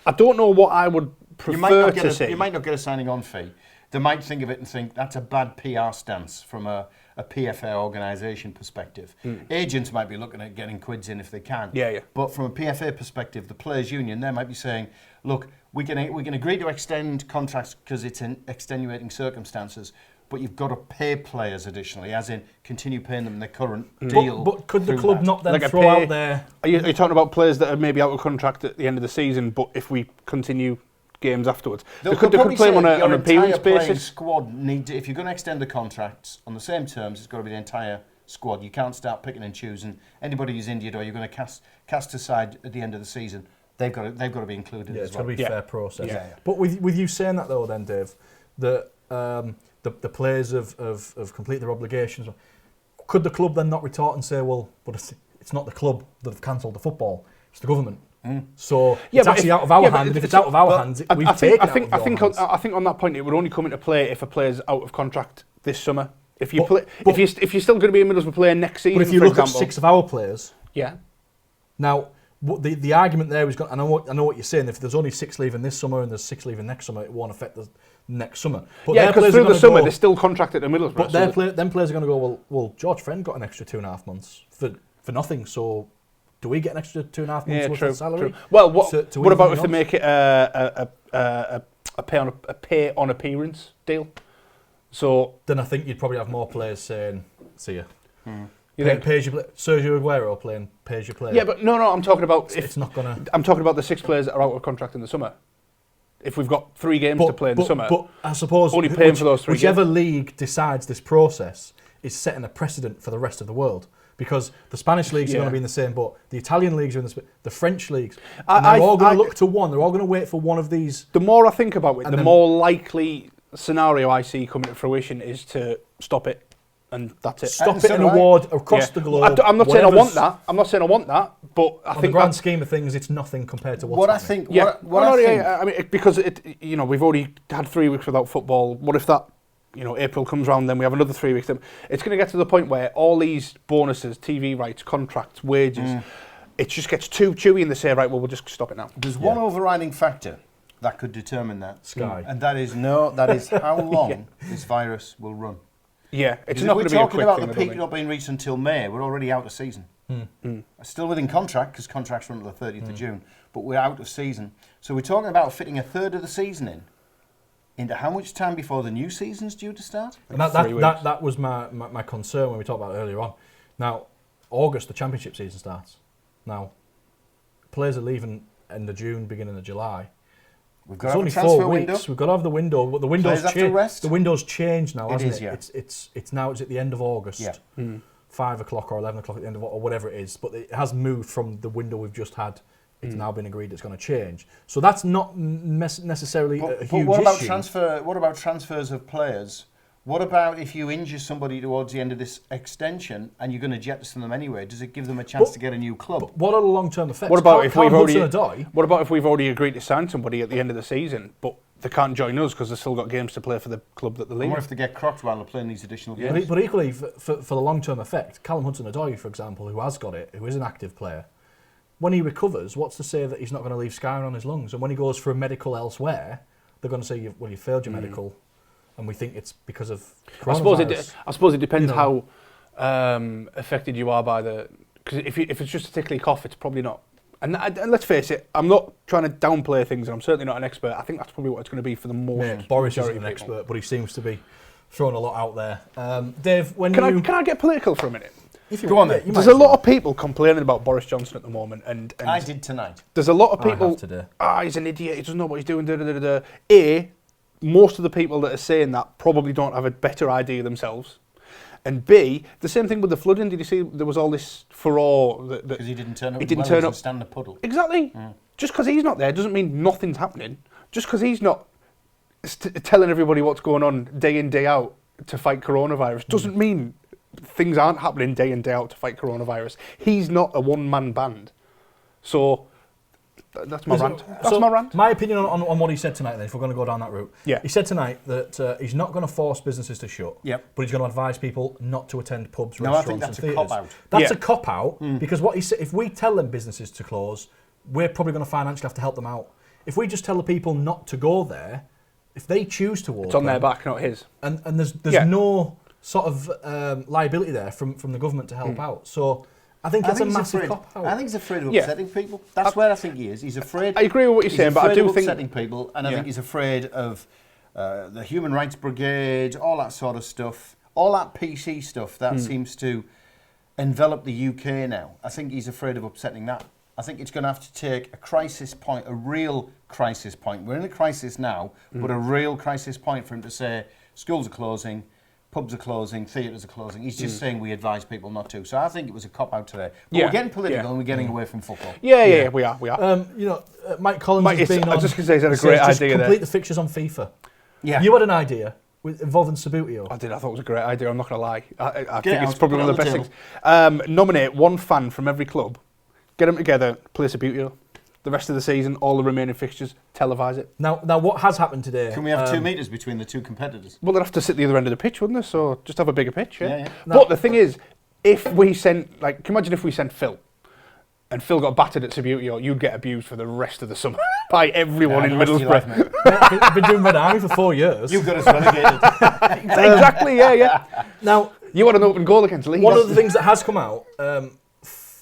Speaker 2: I don't know what I would prefer to say.
Speaker 3: You might not get a signing on fee. They might think of it and think that's a bad PR stance from a PFA organisation perspective. Agents might be looking at getting quids in if they can.
Speaker 2: Yeah.
Speaker 3: But from a PFA perspective, the players' union, they might be saying, look, we can agree to extend contracts because it's in extenuating circumstances, but you've got to pay players additionally, as in continue paying them their current deal.
Speaker 1: But could the club not then throw out their...
Speaker 2: Are you talking about players that are maybe out of contract at the end of the season, but if we continue games afterwards, they could play them on an appearance basis?
Speaker 3: Squad if you're going to extend the contracts on the same terms, it's got to be the entire squad. You can't start picking and choosing. Anybody who's injured or you're going to cast aside at the end of the season, they've got to be included as well.
Speaker 1: It's got to be a fair process.
Speaker 3: Yeah.
Speaker 1: But with you saying that though, then Dave, that the players have completed their obligations. could the club then not retort and say, well, but it's not the club that have cancelled the football, it's the government. So it's actually out of our hands, and if it's out of our hands, we've taken it out of your hands.
Speaker 2: I think on that point, it would only come into play if a player's out of contract this summer. If you're still going to be in Middlesbrough playing next season,
Speaker 1: but if you look at 6 of our players, now the argument there is, I know what you're saying. If there's only 6 leaving this summer and there's 6 leaving next summer, it won't affect the next summer. But
Speaker 2: because through the summer they're still contracted at Middlesbrough.
Speaker 1: But them players are going to go, well, George Friend got an extra 2.5 months for nothing, so do we get an extra 2.5 months worth of salary?
Speaker 2: True. Well, what about if they make it a pay on appearance deal? So
Speaker 1: then I think you'd probably have more players saying, "See ya." Sergio Aguero playing pays your player.
Speaker 2: Yeah, but no, I'm talking about
Speaker 1: it's not gonna.
Speaker 2: I'm talking about the 6 players that are out of contract in the summer. If we've got 3 games to play in the summer,
Speaker 1: but I suppose
Speaker 2: only paying for those 3
Speaker 1: whichever
Speaker 2: games.
Speaker 1: league decides this process is setting a precedent for the rest of the world. Because the Spanish leagues are going to be in the same boat, the Italian leagues are in the French leagues. And they're all going to look to one. They're all going to wait for one of these.
Speaker 2: The more I think about it, the more likely scenario I see coming to fruition is to stop it, and that's it.
Speaker 1: Stop it and award across the globe.
Speaker 2: I'm not saying I want that. I'm not saying I want that, but I think
Speaker 1: in the grand scheme of things, it's nothing compared to
Speaker 3: what
Speaker 1: happening.
Speaker 3: I think.
Speaker 2: I mean, because we've already had 3 weeks without football. What if that? April comes around, then we have another 3 weeks. It's going to get to the point where all these bonuses, TV rights, contracts, wages, it just gets too chewy and they say, right, well, we'll just stop it now.
Speaker 3: There's one overriding factor that could determine that.
Speaker 1: Sky.
Speaker 3: And that is how long this virus will run.
Speaker 2: Yeah, it's not going to be a quick thing.
Speaker 3: We're talking about the peak not being reached until May. We're already out of season. Still within contract, because contracts run until the 30th of June, but we're out of season. So we're talking about fitting a third of the season into how much time before the new season's due to start?
Speaker 1: And that was my concern when we talked about it earlier on. Now, August, the championship season starts. Now, players are leaving end of June, beginning of July.
Speaker 3: We've got
Speaker 1: only 4 weeks. We've got to have the window, but the window's changed. The window's changed now, hasn't it?
Speaker 3: Yeah.
Speaker 1: It's now at the end of August.
Speaker 3: Yeah.
Speaker 1: 5 o'clock or 11 o'clock at the end of or whatever it is. But it has moved from the window we've just had. It's now been agreed it's going to change. So that's not necessarily a huge issue.
Speaker 3: What about transfers of players? What about if you injure somebody towards the end of this extension and you're going to jettison them anyway? Does it give them a chance to get a new club?
Speaker 1: But what are the long-term effects?
Speaker 2: What about if we've already agreed to sign somebody at the end of the season, but they can't join us because they've still got games to play for the club that they're leaving?
Speaker 3: What if they get crocked while they're playing these additional games?
Speaker 1: But equally, for the long-term effect, Callum Hudson-Odoi, for example, who has got it, who is an active player, when he recovers, what's to say that he's not going to leave scar on his lungs? And when he goes for a medical elsewhere, they're going to say, well, you failed your medical, and we think it's because of coronavirus.
Speaker 2: I suppose it depends how affected you are by the... Because if it's just a tickly cough, it's probably not... And let's face it, I'm not trying to downplay things, and I'm certainly not an expert. I think that's probably what it's going to be for the most...
Speaker 1: Boris isn't an expert, but he seems to be throwing a lot out there. Dave,
Speaker 2: Can I get political for a minute?
Speaker 3: Go on then.
Speaker 2: There's a lot of people complaining about Boris Johnson at the moment, and
Speaker 3: I did tonight.
Speaker 2: There's a lot of people. He's an idiot. He doesn't know what he's doing. Most of the people that are saying that probably don't have a better idea themselves. And B, the same thing with the flooding. Did you see there was all this furore because
Speaker 3: he didn't turn up? He didn't turn up. Stand the puddle.
Speaker 2: Exactly. Just because he's not there doesn't mean nothing's happening. Just because he's not telling everybody what's going on day in day out to fight coronavirus doesn't mean things aren't happening day in, day out to fight coronavirus. He's not a one-man band. So that's my rant. My rant.
Speaker 1: My opinion on what he said tonight, then, if we're going to go down that route.
Speaker 2: Yeah.
Speaker 1: He said tonight that he's not going to force businesses to shut, but he's going to advise people not to attend pubs, restaurants and theatres.
Speaker 3: I think that's a cop-out.
Speaker 1: That's a cop-out, because what he said, if we tell them businesses to close, we're probably going to financially have to help them out. If we just tell the people not to go there, if they choose to open...
Speaker 2: It's on their back, not his.
Speaker 1: And there's no... sort of liability there from the government to help out. So I think it's a massive cop-out.
Speaker 3: I think he's afraid of upsetting people. That's where I think he is. He's afraid.
Speaker 2: I agree with what you're saying, but I do think
Speaker 3: upsetting people, and I think he's afraid of the Human Rights Brigade, all that sort of stuff, all that PC stuff that seems to envelop the UK now. I think he's afraid of upsetting that. I think it's going to have to take a crisis point, a real crisis point. We're in a crisis now, but a real crisis point for him to say schools are closing, pubs are closing, theatres are closing. He's just saying we advise people not to. So I think it was a cop-out today. But we're getting political and we're getting away from football.
Speaker 2: Yeah, we are.
Speaker 1: Mike Collins has been on...
Speaker 2: I was just going to say he's had a great idea there.
Speaker 1: Complete the fixtures on FIFA.
Speaker 3: Yeah.
Speaker 1: You had an idea. involving Sabutio?
Speaker 2: I did. I thought it was a great idea. I'm not going to lie. I
Speaker 3: Get
Speaker 2: think
Speaker 3: out,
Speaker 2: it's probably
Speaker 3: put it
Speaker 2: one of the
Speaker 3: on
Speaker 2: best
Speaker 3: the
Speaker 2: things. Nominate one fan from every club, get them together, play Sabutio. The rest of the season, all the remaining fixtures, televise it.
Speaker 1: Now, what has happened today?
Speaker 3: Can we have 2 metres between the two competitors?
Speaker 2: Well, they'd have to sit the other end of the pitch, wouldn't they? So just have a bigger pitch, yeah.
Speaker 3: Yeah.
Speaker 2: But the thing is, if we sent, like, can you imagine if we sent Phil, and Phil got battered at Sabutio, you'd get abused for the rest of the summer by everyone in Middlesbrough.
Speaker 1: I've been doing Red Army for 4 years.
Speaker 3: You've got us relegated.
Speaker 2: Exactly, yeah.
Speaker 1: Now,
Speaker 2: You had an open goal against Leeds.
Speaker 1: one of the things that has come out,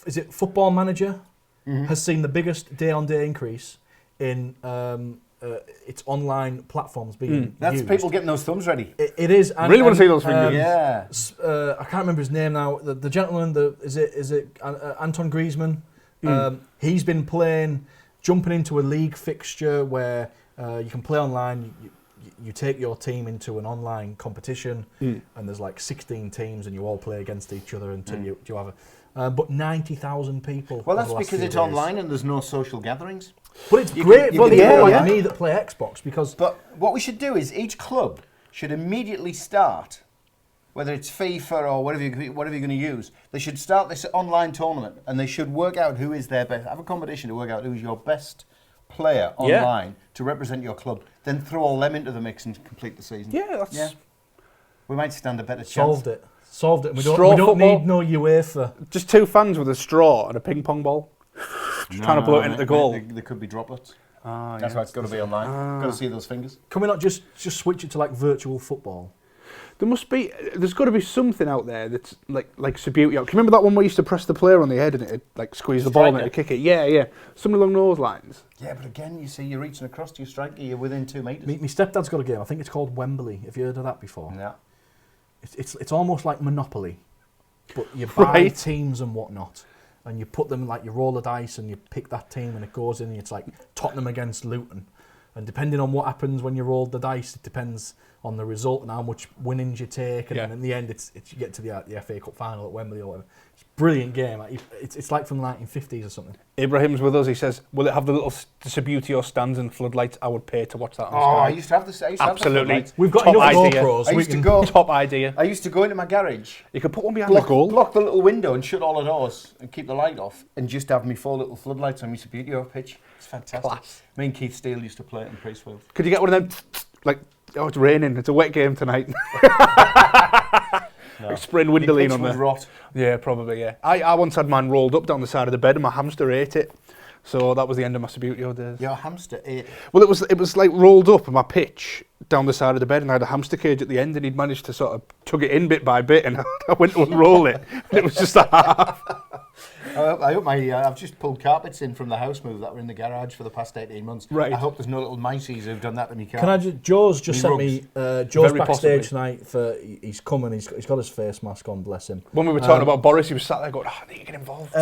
Speaker 1: is it Football Manager, has seen the biggest day-on-day increase in its online platforms being
Speaker 3: That's
Speaker 1: used.
Speaker 3: people getting those thumbs ready.
Speaker 1: It is. And,
Speaker 2: Really want to see those fingers.
Speaker 3: Yeah.
Speaker 1: I can't remember his name now. The gentleman, is it Anton Griezmann? He's been jumping into a league fixture where you can play online. You take your team into an online competition, and there's like 16 teams, and you all play against each other until you have a. But 90,000 people.
Speaker 3: Well,
Speaker 1: over
Speaker 3: that's
Speaker 1: the last
Speaker 3: because
Speaker 1: few
Speaker 3: it's
Speaker 1: days.
Speaker 3: online and there's no social gatherings.
Speaker 1: But it's
Speaker 3: You
Speaker 1: great
Speaker 3: can-
Speaker 1: for
Speaker 3: you
Speaker 1: people
Speaker 3: can-
Speaker 1: like
Speaker 3: yeah.
Speaker 1: me that play Xbox because.
Speaker 3: But what we should do is each club should immediately start, whether it's FIFA or whatever you're going to use, they should start this online tournament and they should work out who is their best. Have a competition to work out who is your best player online to represent your club. Then throw all them into the mix and complete the season.
Speaker 2: Yeah, that's...
Speaker 3: We might stand a better chance.
Speaker 1: Solved it. We don't
Speaker 2: Football.
Speaker 1: need no UEFA.
Speaker 2: Just 2 fans with a straw and a ping pong ball. Trying to blow it into the goal.
Speaker 3: There could be droplets.
Speaker 2: Ah,
Speaker 3: That's why it's got to be online. Got to see those fingers.
Speaker 1: Can we not just switch it to like virtual football?
Speaker 2: There's got to be something out there that's like Sabutio. Can you remember that one where you used to press the player on the head and it'd like squeeze the ball and it'd kick it? Yeah. Something along those lines.
Speaker 3: Yeah, but again, you see, you're reaching across to your striker, you're within 2 metres.
Speaker 1: My stepdad's got a game. I think it's called Wembley. Have you heard of that before?
Speaker 3: Yeah.
Speaker 1: It's almost like Monopoly, but you buy
Speaker 2: Right.
Speaker 1: teams and whatnot, and you put them like you roll the dice and you pick that team and it goes in. And it's like Tottenham against Luton, and depending on what happens when you roll the dice, it depends on the result and how much winnings you take. And then in the end, it's you get to the FA Cup final at Wembley or whatever. It's a brilliant game. It's like from the 1950s or something.
Speaker 2: Ibrahim's with us. He says, "Will it have the little Sabutio stands and floodlights? I would pay to watch that on
Speaker 3: Oh,
Speaker 2: Sky."
Speaker 3: I used to have this.
Speaker 2: Absolutely.
Speaker 1: We've got
Speaker 2: Top
Speaker 1: enough
Speaker 2: idea.
Speaker 1: GoPros.
Speaker 3: I used to go.
Speaker 2: Top idea.
Speaker 3: I used to go into my garage,
Speaker 2: You could put one behind the goal.
Speaker 3: block the little window and shut all the doors and keep the light off and just have me 4 little floodlights on my Sabutio pitch. It's fantastic.
Speaker 2: Class.
Speaker 3: Me and Keith Steele used to play it in Priestfield.
Speaker 2: Could you get one of them? Like, oh, it's raining. It's a wet game tonight.
Speaker 3: No.
Speaker 2: Like spraying Windoline on
Speaker 3: would
Speaker 2: there.
Speaker 3: rot.
Speaker 2: Yeah, probably. Yeah. I once had mine rolled up down the side of the bed, and my hamster ate it. So that was the end of my Sabutio days.
Speaker 3: Your hamster ate.
Speaker 2: Well, it was like rolled up on my pitch down the side of the bed, and I had a hamster cage at the end, and he'd managed to sort of tug it in bit by bit, and I went to unroll it, and it was just a half.
Speaker 3: I hope I've just pulled carpets in from the house move that were in the garage for the past 18 months.
Speaker 2: Right.
Speaker 3: I hope there's no little miceys who've done that to me car.
Speaker 1: Can I just? Joe's just
Speaker 3: Me
Speaker 1: sent me. Joe's
Speaker 2: Very
Speaker 1: backstage
Speaker 2: possibly.
Speaker 1: tonight. He's coming. He's got his face mask on. Bless him.
Speaker 2: When we were talking about Boris, he was sat there going, "Oh, I need to get involved."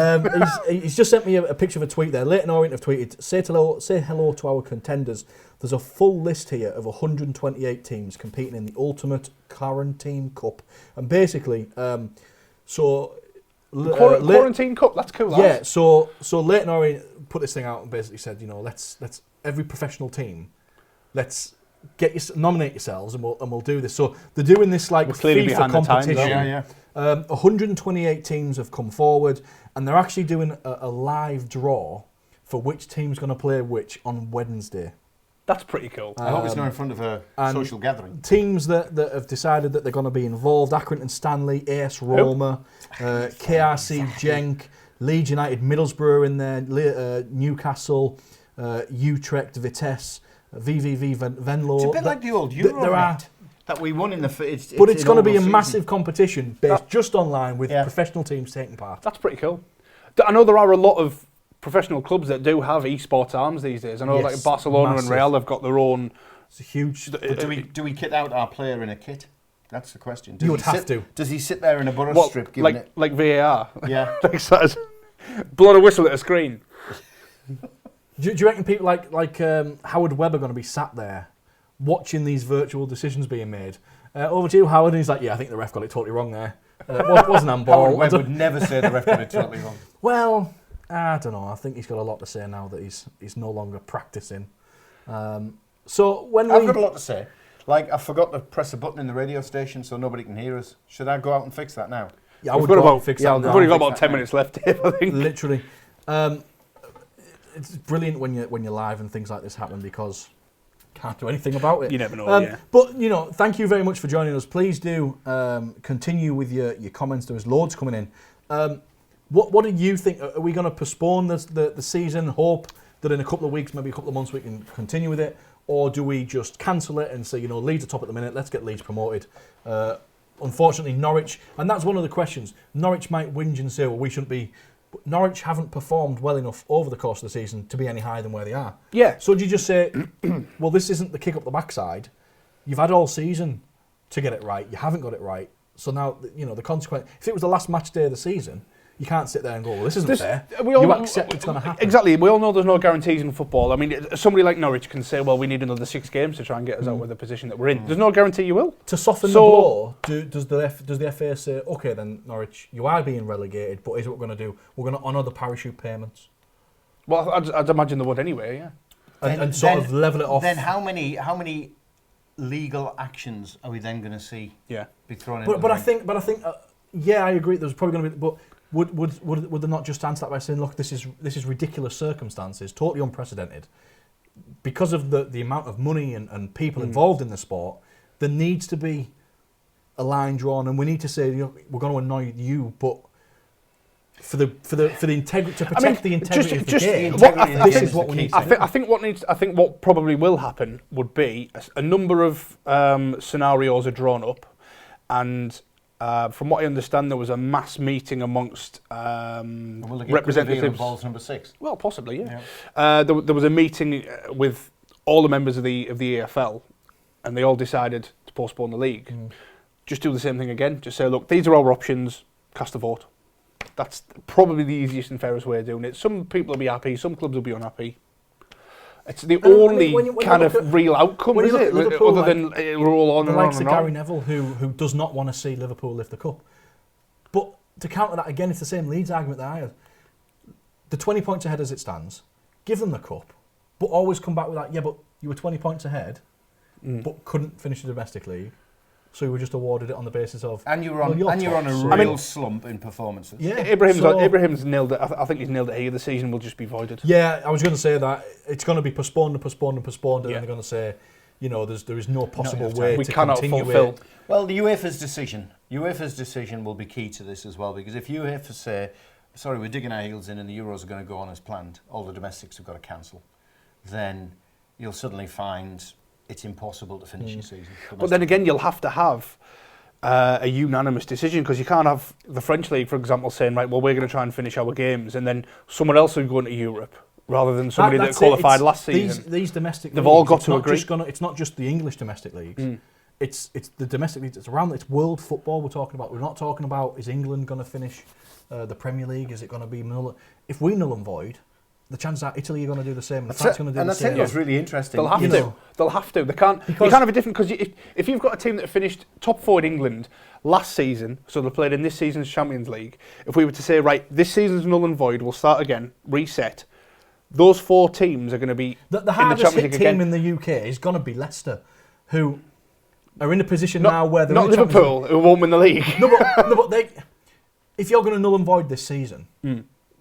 Speaker 1: He's just sent me a picture of a tweet there. Leighton Orient have tweeted, say hello to our contenders. There's a full list here of 128 teams competing in the Ultimate Quarantine Cup. And basically,
Speaker 2: Quarantine Cup, that's cool.
Speaker 1: yeah,
Speaker 2: That.
Speaker 1: so Leighton Orient put this thing out and basically said, let's every professional team, let's nominate yourselves and we'll do this. So they're doing this like
Speaker 2: We're clearly
Speaker 1: FIFA
Speaker 2: behind the times,
Speaker 1: competition.
Speaker 3: Yeah.
Speaker 1: 128 teams have come forward, and they're actually doing a live draw for which team's going to play which on Wednesday.
Speaker 2: That's pretty cool.
Speaker 3: I hope it's not in front of a social gathering.
Speaker 1: Teams that have decided that they're going to be involved: Accrington Stanley, AS Roma, KRC Genk, Leeds United, Middlesbrough in there, Newcastle, Utrecht, Vitesse, VVV Venlo.
Speaker 3: It's a bit like the old Euro that we won in the...
Speaker 1: But it's going to be a
Speaker 3: season.
Speaker 1: massive competition based just online with professional teams taking part.
Speaker 2: That's pretty cool. I know there are a lot of professional clubs that do have esports arms these days. I know like Barcelona
Speaker 1: massive.
Speaker 2: and Real have got their own.
Speaker 1: It's a huge...
Speaker 3: But do we kit out our player in a kit? That's the question.
Speaker 1: You would have to.
Speaker 3: Does he sit there in a Borough strip giving it...
Speaker 2: like VAR?
Speaker 3: Yeah.
Speaker 2: Like sort of blow a whistle at a screen.
Speaker 1: Do you reckon people like Howard Webb are going to be sat there watching these virtual decisions being made? Over to you, Howard. And he's like, yeah, I think the ref got it totally wrong there. Wasn't handball.
Speaker 3: Howard Webb would never say the ref got it totally wrong.
Speaker 1: Well, I don't know. I think he's got a lot to say now that he's no longer practicing. So when
Speaker 3: I've got a lot to say. Like, I forgot to press a button in the radio station so nobody can hear us. Should I go out and fix that now?
Speaker 1: Yeah, I would go out and fix that now.
Speaker 2: We've only got about 10 minutes left here, I think.
Speaker 1: Literally. It's brilliant when you're live and things like this happen because you can't do anything about it.
Speaker 2: You never know,
Speaker 1: But, thank you very much for joining us. Please do continue with your comments. There was loads coming in. What do you think? Are we going to postpone the season, hope that in a couple of weeks, maybe a couple of months, we can continue with it? Or do we just cancel it and say, Leeds are top at the minute, let's get Leeds promoted? Unfortunately, Norwich, and that's one of the questions, Norwich might whinge and say, well, we shouldn't be... Norwich haven't performed well enough over the course of the season to be any higher than where they are.
Speaker 2: Yeah.
Speaker 1: So do you just say, well, this isn't the kick up the backside. You've had all season to get it right. You haven't got it right. So now, the consequence... If it was the last match day of the season... You can't sit there and go, well, this isn't fair. You accept it's going to happen.
Speaker 2: Exactly. We all know there's no guarantees in football. I mean, somebody like Norwich can say, well, we need another 6 games to try and get us out of the position that we're in. There's no guarantee you will.
Speaker 1: To soften the blow, does the FA say, OK, then, Norwich, you are being relegated, but here's what we're going to do. We're going to honour the parachute payments.
Speaker 2: Well, I'd imagine they would anyway, yeah.
Speaker 1: And sort of level it off.
Speaker 3: Then how many legal actions are we then going to see be thrown in?
Speaker 1: But I think, I agree, there's probably going to be... But Would they not just answer that by saying, look, this is ridiculous circumstances, totally unprecedented. Because of the amount of money and people involved in the sport, there needs to be a line drawn, and we need to say, we're going to annoy you, but for the integrity, to protect the integrity of the game, this is what we need to do.
Speaker 2: I think what probably will happen would be a number of scenarios are drawn up, and from what I understand, there was a mass meeting amongst representatives.
Speaker 3: Balls number 6.
Speaker 2: Well, possibly, yeah. There was a meeting with all the members of the EFL, and they all decided to postpone the league. Just do the same thing again. Just say, look, these are our options. Cast a vote. That's probably the easiest and fairest way of doing it. Some people will be happy. Some clubs will be unhappy. It's the only kind of real outcome, is it? Other than roll on and on and on.
Speaker 1: The likes of Gary Neville, who does not want to see Liverpool lift the cup. But to counter that, again, it's the same Leeds argument that I had. The 20 points ahead as it stands, give them the cup, but always come back with that, but you were 20 points ahead, but couldn't finish the domestic league. So we were just awarded it on the basis of...
Speaker 3: And you were on a real slump in performances.
Speaker 1: Yeah.
Speaker 2: Ibrahim's nailed it. I think he's nailed it here. The season will just be voided.
Speaker 1: Yeah, I was going to say that. It's going to be postponed, and they're going to say, there is no possible way to continue
Speaker 2: fulfill.
Speaker 1: it.
Speaker 3: Well, the UEFA's decision will be key to this as well, because if UEFA say, sorry, we're digging our heels in and the Euros are going to go on as planned, all the domestics have got to cancel, then you'll suddenly find... it's impossible to finish your season.
Speaker 2: But then again, you'll have to have a unanimous decision, because you can't have the French League, for example, saying, right, well, we're going to try and finish our games, and then someone else will go into Europe, rather than somebody that qualified last season.
Speaker 1: These domestic
Speaker 2: leagues,
Speaker 1: all
Speaker 2: got to agree.
Speaker 1: It's not just the English domestic leagues. It's the domestic leagues. It's world football we're talking about. We're not talking about, is England going to finish the Premier League? Is it going to be null? If we null and void, the chances are Italy are going to do the same, and France going to do the same.
Speaker 3: And I think what's really interesting.
Speaker 2: They'll have to. They'll have to. They can't. You can't have a different, because if you've got a team that finished top 4 in England last season, so they played in this season's Champions League. If we were to say, right, this season's null and void, we'll start again, reset. Those 4 teams are going to be
Speaker 1: the
Speaker 2: in the
Speaker 1: hardest
Speaker 2: Champions
Speaker 1: hit
Speaker 2: League
Speaker 1: team
Speaker 2: again.
Speaker 1: in the UK is going to be Leicester, who are in a position now where they're
Speaker 2: not Liverpool, who won't win the league.
Speaker 1: but if you're going to null and void this season,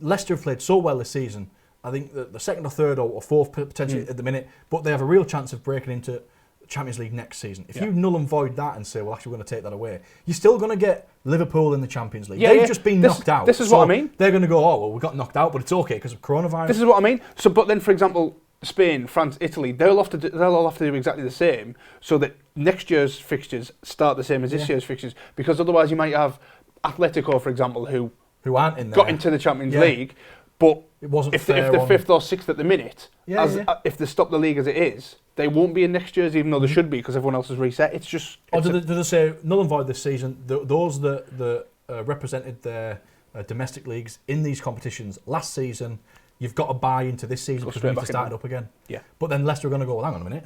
Speaker 1: Leicester have played so well this season. I think the second or third or fourth potentially at the minute, but they have a real chance of breaking into Champions League next season. If you null and void that and say, well, actually, we're going to take that away, you're still going to get Liverpool in the Champions League. They've just been knocked out.
Speaker 2: This is what I mean.
Speaker 1: They're going to go, oh, well, we got knocked out, but it's okay because of coronavirus.
Speaker 2: This is what I mean. So, but then, for example, Spain, France, Italy, they'll all have to do exactly the same, so that next year's fixtures start the same as this year's fixtures. Because otherwise, you might have Atletico, for example, who
Speaker 1: aren't in there,
Speaker 2: got into the Champions League. But
Speaker 1: it wasn't
Speaker 2: if they're 5th or 6th at the minute, if they stop the league as it is, they won't be in next year's, even though they should be, because everyone else has reset. It's just...
Speaker 1: Or do they say, null and void this season, those that represented their domestic leagues in these competitions last season, you've got to buy into this season because we need to start it up again.
Speaker 2: Yeah.
Speaker 1: But then Leicester are going to go, well, hang on a minute.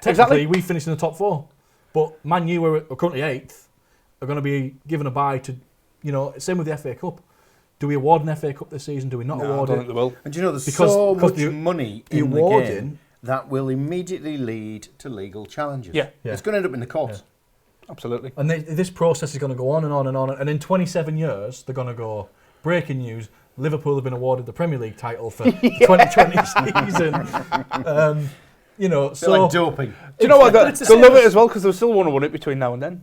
Speaker 1: Technically, we finished in the top 4. But Man U, who are currently 8th, are going to be given a bye to, same with the FA Cup. Do we award an FA Cup this season? Do we not award it?
Speaker 2: I don't think they will.
Speaker 3: And there's so much money in the game. that will immediately lead to legal challenges.
Speaker 2: Yeah.
Speaker 3: It's going to end up in the courts.
Speaker 2: Yeah. Absolutely.
Speaker 1: And this process is going to go on and on and on. And in 27 years, they're going to go, breaking news, Liverpool have been awarded the Premier League title for 2020 season. You know, so
Speaker 3: like doping.
Speaker 2: Do you know what? They'll love it as well because they'll still want to win it between now and then.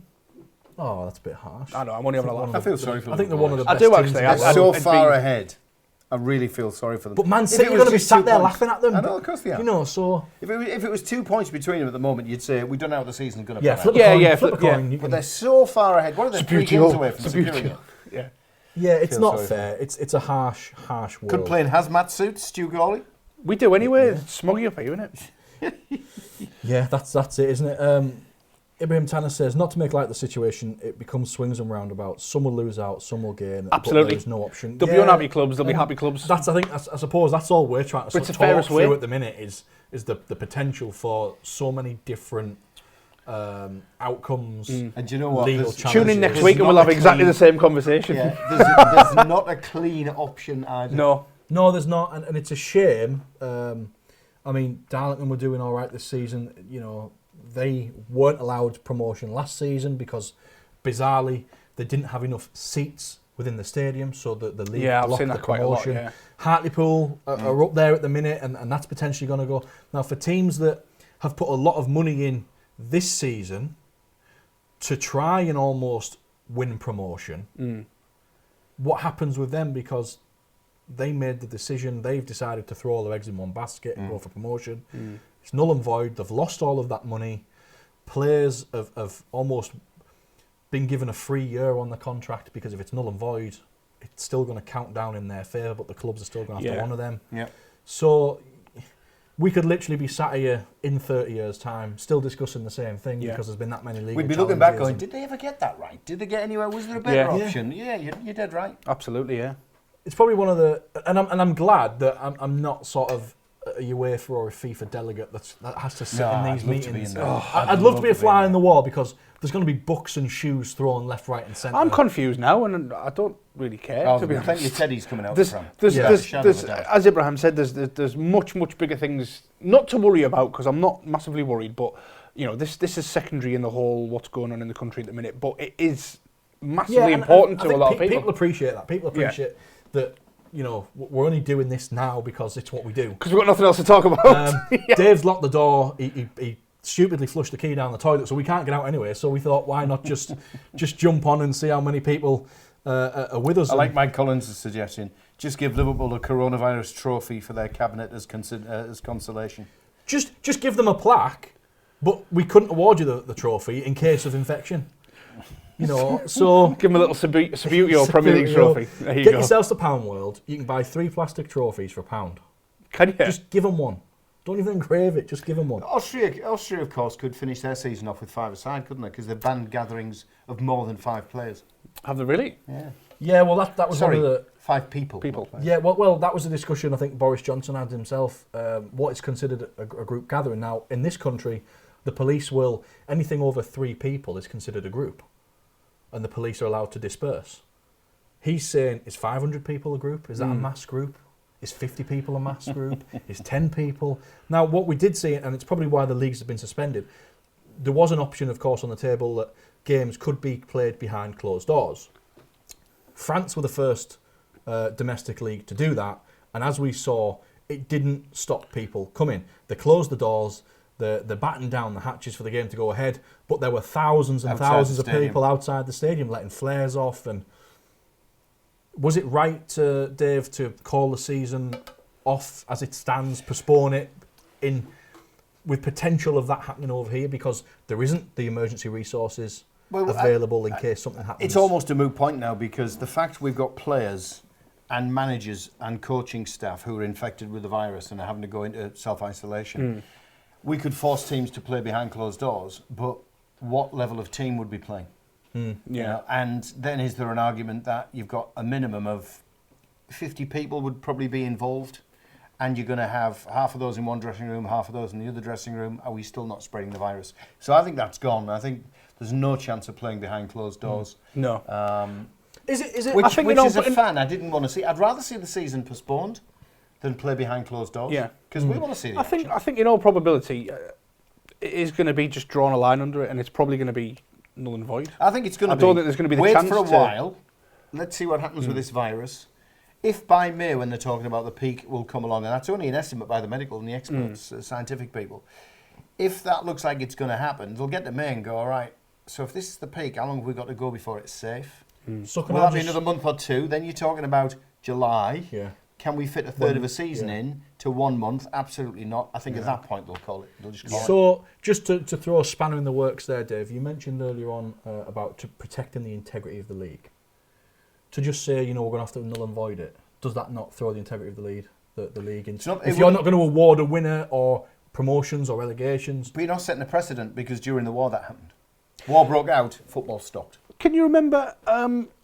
Speaker 1: Oh, that's a bit harsh.
Speaker 2: I know, I'm only having a laugh.
Speaker 3: I feel sorry for them.
Speaker 1: I think they're one of the best
Speaker 2: I do
Speaker 1: teams
Speaker 2: actually.
Speaker 1: in the
Speaker 3: They're
Speaker 1: world.
Speaker 3: so far ahead. I really feel sorry for them.
Speaker 1: But Man
Speaker 3: If
Speaker 1: City
Speaker 3: it
Speaker 1: are
Speaker 3: was
Speaker 1: going to be
Speaker 3: just
Speaker 1: sat
Speaker 3: 2
Speaker 1: there
Speaker 3: points-
Speaker 1: laughing at them.
Speaker 3: I know, of course they are.
Speaker 1: You know, so
Speaker 3: If it was 2 points between them at the moment, you'd say, we don't know how the season's going to
Speaker 1: yeah,
Speaker 3: pan
Speaker 1: flip
Speaker 3: out.
Speaker 1: a coin, flip a coin. You
Speaker 3: But
Speaker 1: can-
Speaker 3: they're so far ahead. What are they, 3 games away from securing it?
Speaker 2: Yeah.
Speaker 1: it's
Speaker 3: feel
Speaker 1: not
Speaker 3: sorry
Speaker 1: fair. It's a harsh world.
Speaker 3: Could play in hazmat suits, Stu Gawley.
Speaker 2: We do anyway. Smug you up here, innit?
Speaker 1: Yeah, that's it, isn't it? Ibrahim Tanner says, not to make light of the situation, it becomes swings and roundabouts. Some will lose out, some will gain.
Speaker 2: Absolutely.
Speaker 1: But there's no option.
Speaker 2: There'll be unhappy clubs, there'll be happy clubs.
Speaker 1: I suppose that's all we're trying to
Speaker 2: But it's
Speaker 1: sort
Speaker 2: the
Speaker 1: of talk
Speaker 2: fairest way.
Speaker 1: through at the minute is the potential for so many different outcomes.
Speaker 3: And do you know what?
Speaker 1: Legal
Speaker 3: There's-
Speaker 1: challenges.
Speaker 2: Tune in next
Speaker 3: There's
Speaker 2: week and
Speaker 3: not
Speaker 2: we'll
Speaker 3: a
Speaker 2: have exactly
Speaker 3: clean-
Speaker 2: the same conversation.
Speaker 3: Yeah, there's not a clean option either.
Speaker 1: No, there's not, and it's a shame. I mean, Darlington were doing all right this season. You know, they weren't allowed promotion last season because, bizarrely, they didn't have enough seats within the stadium, so the league
Speaker 2: I've
Speaker 1: blocked
Speaker 2: seen
Speaker 1: the
Speaker 2: that quite a lot.
Speaker 1: promotion.
Speaker 2: Yeah.
Speaker 1: Hartlepool are up there at the minute, and that's potentially going to go. Now, for teams that have put a lot of money in this season to try and almost win promotion, what happens with them? Because they made the decision, they've decided to throw all their eggs in one basket and go for promotion. It's null and void. They've lost all of that money. Players have almost been given a free year on the contract because if it's null and void, it's still going to count down in their favour, but the clubs are still going to have to honour them.
Speaker 3: Yeah.
Speaker 1: So we could literally be sat here in 30 years' time still discussing the same thing because there's been that many legal
Speaker 3: We'd be looking back
Speaker 1: challenges
Speaker 3: going,
Speaker 1: and-
Speaker 3: did they ever get that right? Did they get anywhere? Was there a better
Speaker 2: Yeah.
Speaker 3: option? Yeah, you're dead right.
Speaker 2: Absolutely, yeah.
Speaker 1: It's probably one of the, and I'm glad that I'm not sort of a UEFA or a FIFA delegate that has to sit in
Speaker 3: I'd
Speaker 1: these
Speaker 3: love to be
Speaker 1: meetings.
Speaker 3: in there.
Speaker 1: I'd love to be a fly in the wall because there's going to be books and shoes thrown left, right, and centre.
Speaker 2: I'm confused now and I don't really care,
Speaker 3: Oh,
Speaker 2: to be
Speaker 3: there's
Speaker 2: honest.
Speaker 3: plenty of Teddies coming out
Speaker 2: There's,
Speaker 3: the front.
Speaker 2: there's, as Ibrahim said, there's much bigger things not to worry about because I'm not massively worried. But you know, this is secondary in the whole what's going on in the country at the minute. But it is massively important to a lot of people.
Speaker 1: People appreciate that. People appreciate that. You know, we're only doing this now because it's what we do.
Speaker 2: Because we've got nothing else to talk about.
Speaker 1: Dave's locked the door. He stupidly flushed the key down the toilet, so we can't get out anyway. So we thought, why not just jump on and see how many people are with us.
Speaker 3: I like Mike Collins' suggestion. Just give Liverpool a coronavirus trophy for their cabinet as consolation.
Speaker 1: Just give them a plaque, but we couldn't award you the trophy in case of infection. You know, so
Speaker 2: Give them a little Subbuteo Premier League trophy. There you
Speaker 1: get
Speaker 2: go.
Speaker 1: yourselves to Pound World. You can buy 3 plastic trophies for £1.
Speaker 2: Can you?
Speaker 1: Just give them one. Don't even engrave it. Just give them one.
Speaker 3: Austria, of course, could finish their season off with 5-a-side, couldn't they? Because they've banned gatherings of more than 5 players.
Speaker 2: Have they really?
Speaker 3: Yeah.
Speaker 1: Yeah, well, that was
Speaker 3: Sorry,
Speaker 1: one of the
Speaker 3: 5 people.
Speaker 1: Yeah, well, that was a discussion I think Boris Johnson had himself. What is considered a group gathering now in this country? The police will anything over 3 people is considered a group, and the police are allowed to disperse. He's saying, is 500 people a group? Is that a mass group? Is 50 people a mass group? Is 10 people? Now, what we did see, and it's probably why the leagues have been suspended, there was an option, of course, on the table that games could be played behind closed doors. France were the first domestic league to do that, and as we saw, it didn't stop people coming. They closed the doors, they battened down the hatches for the game to go ahead, but there were thousands and
Speaker 3: Outside
Speaker 1: thousands
Speaker 3: the
Speaker 1: of
Speaker 3: stadium.
Speaker 1: people outside the stadium letting flares off. And was it right, Dave, to call the season off as it stands, postpone it with potential of that happening over here because there isn't the emergency resources available in case something happens?
Speaker 3: It's almost a moot point now because the fact we've got players and managers and coaching staff who are infected with the virus and are having to go into self-isolation, we could force teams to play behind closed doors, but what level of team would be playing? You know, and then is there an argument that you've got a minimum of 50 people would probably be involved, and you're going to have half of those in one dressing room, half of those in the other dressing room? Are we still not spreading the virus? So I think that's gone. I think there's no chance of playing behind closed doors.
Speaker 2: No.
Speaker 1: Is it?
Speaker 3: Which,
Speaker 2: I think,
Speaker 3: which
Speaker 2: you know,
Speaker 3: as a fan, I didn't want to see. I'd rather see the season postponed than play behind closed doors.
Speaker 2: Yeah.
Speaker 3: Because we want to see the action.
Speaker 2: I think in all probability, it is going to be just drawn a line under it, and it's probably going to be null and void.
Speaker 3: I think it's going to be.
Speaker 2: I don't think there's going to be the
Speaker 3: wait
Speaker 2: chance
Speaker 3: for a
Speaker 2: to-
Speaker 3: while. Let's see what happens with this virus. If by May, when they're talking about the peak will come along, and that's only an estimate by the medical and the experts, scientific people, if that looks like it's going to happen, they'll get to May and go, all right, so if this is the peak, how long have we got to go before it's safe?
Speaker 1: So can
Speaker 3: Will
Speaker 1: I
Speaker 3: that be
Speaker 1: just-
Speaker 3: another month or two? Then you're talking about July.
Speaker 1: Yeah.
Speaker 3: Can we fit a third of a season in to 1 month? Absolutely not. I think at that point they'll call it. They'll just call it.
Speaker 1: So, just to throw a spanner in the works there, Dave, you mentioned earlier on about protecting the integrity of the league. To just say, we're going to have to null and void it, does that not throw the integrity of the league into... If you're not going to award a winner or promotions or relegations...
Speaker 3: But you're not setting a precedent because during the war that happened. War broke out, football stopped.
Speaker 2: Can you remember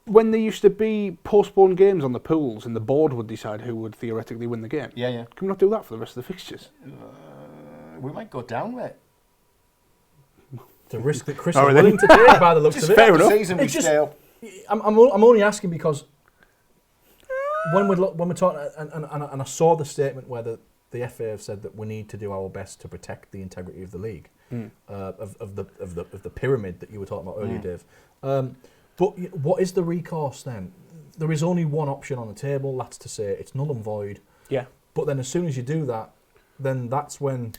Speaker 2: when there used to be postponed games on the pools and the board would decide who would theoretically win the game?
Speaker 3: Yeah, yeah.
Speaker 2: Can we not do that for the rest of the fixtures?
Speaker 3: We might go down, mate.
Speaker 1: It's a risk that Chris is willing to take by the looks of it.
Speaker 2: fair enough.
Speaker 3: Season we stay up.
Speaker 1: I'm only asking because when we're talking, and I saw the statement where the FA have said that we need to do our best to protect the integrity of the league, of the pyramid that you were talking about earlier, Dave. But what is the recourse then? There is only one option on the table. That's to say it's null and void.
Speaker 2: Yeah.
Speaker 1: But then as soon as you do that, then that's when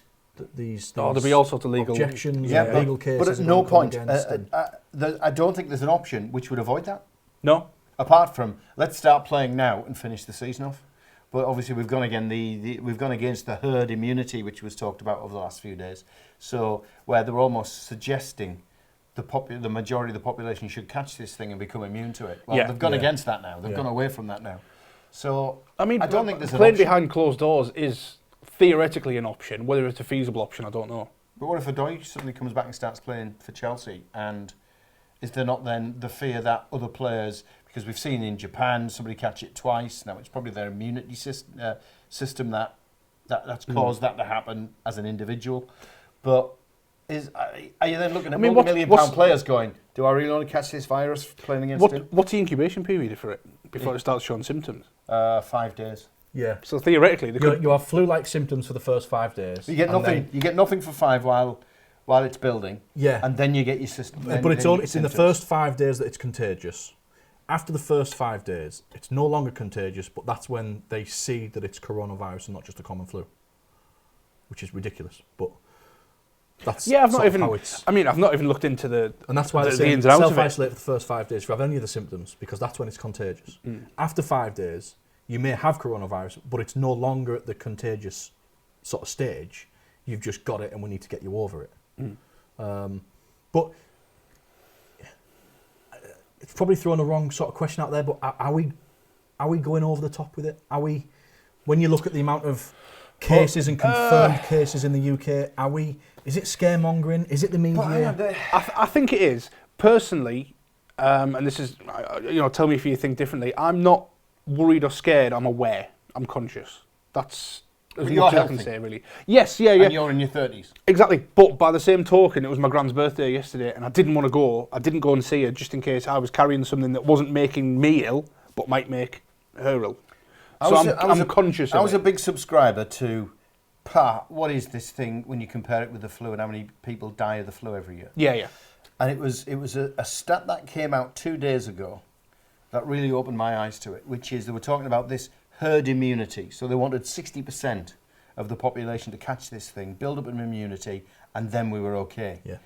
Speaker 1: these
Speaker 2: there'll be all sorts of legal
Speaker 1: objections,
Speaker 3: Yeah,
Speaker 1: legal cases.
Speaker 3: but at
Speaker 1: are
Speaker 3: no
Speaker 1: gonna come
Speaker 3: point,
Speaker 1: against
Speaker 3: I don't think there's an option which would avoid that.
Speaker 2: No.
Speaker 3: Apart from let's start playing now and finish the season off. But obviously we've gone again we've gone against the herd immunity which was talked about over the last few days. So where they're almost suggesting the majority of the population should catch this thing and become immune to it. Well, they've gone against that now. They've gone away from that now. So I don't think there's an
Speaker 2: playing
Speaker 3: option.
Speaker 2: behind closed doors is theoretically an option. Whether it's a feasible option, I don't know.
Speaker 3: But what if Adoy suddenly comes back and starts playing for Chelsea? And is there not then the fear that other players, because we've seen in Japan somebody catch it twice, now it's probably their immunity system that's caused that to happen as an individual. But are you then looking at multi-million-pound players going, do I really want to catch this virus playing against him?
Speaker 2: What's the incubation period for it before it starts showing symptoms?
Speaker 3: 5 days.
Speaker 1: Yeah.
Speaker 2: So theoretically,
Speaker 1: you have flu-like symptoms for the first 5 days.
Speaker 3: You get nothing. You get nothing for 5 while it's building.
Speaker 1: Yeah.
Speaker 3: And then you get your system.
Speaker 1: But it's in the first 5 days that it's contagious. After the first 5 days, it's no longer contagious, but that's when they see that it's coronavirus and not just a common flu, which is ridiculous. But that's
Speaker 2: I've not even looked into the
Speaker 1: and that's why
Speaker 2: the ins and outs of it.
Speaker 1: Self-isolate for the first 5 days if you have any of the symptoms, because that's when it's contagious. After 5 days, you may have coronavirus, but it's no longer at the contagious sort of stage. You've just got it, and we need to get you over it. But it's probably throwing a wrong sort of question out there. But are we going over the top with it? Are we? When you look at the amount of cases and confirmed cases in the UK, is it scaremongering? Is it the media?
Speaker 2: I think it is. Personally, and this is, tell me if you think differently. I'm not worried or scared. I'm aware. I'm conscious. That's as much as I can say, really. Yes, yeah.
Speaker 3: And you're in your 30s.
Speaker 2: Exactly. But by the same token, it was my grand's birthday yesterday, and I didn't want to go. I didn't go and see her just in case I was carrying something that wasn't making me ill, but might make her ill. So I'm conscious of it.
Speaker 3: I was a big subscriber to what is this thing when you compare it with the flu and how many people die of the flu every year?
Speaker 2: Yeah.
Speaker 3: And it was a stat that came out 2 days ago that really opened my eyes to it, which is they were talking about this herd immunity. So they wanted 60% of the population to catch this thing, build up an immunity, and then we were okay.
Speaker 1: Yeah.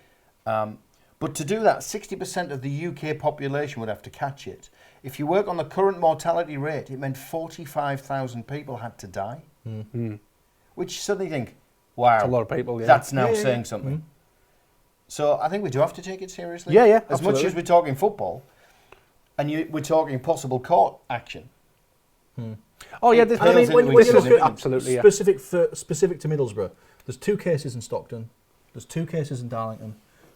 Speaker 3: But to do that, 60% of the UK population would have to catch it. If you work on the current mortality rate, it meant 45,000 people had to die. Which you suddenly think, wow,
Speaker 2: that's a lot of people. Yeah.
Speaker 3: That's now saying something. So I think we do have to take it seriously.
Speaker 2: Yeah,
Speaker 3: As much as we're talking football, and we're talking possible court action.
Speaker 2: Oh yeah,
Speaker 1: absolutely. Specific to Middlesbrough, there's 2 cases in Stockton, there's 2 cases in Darlington,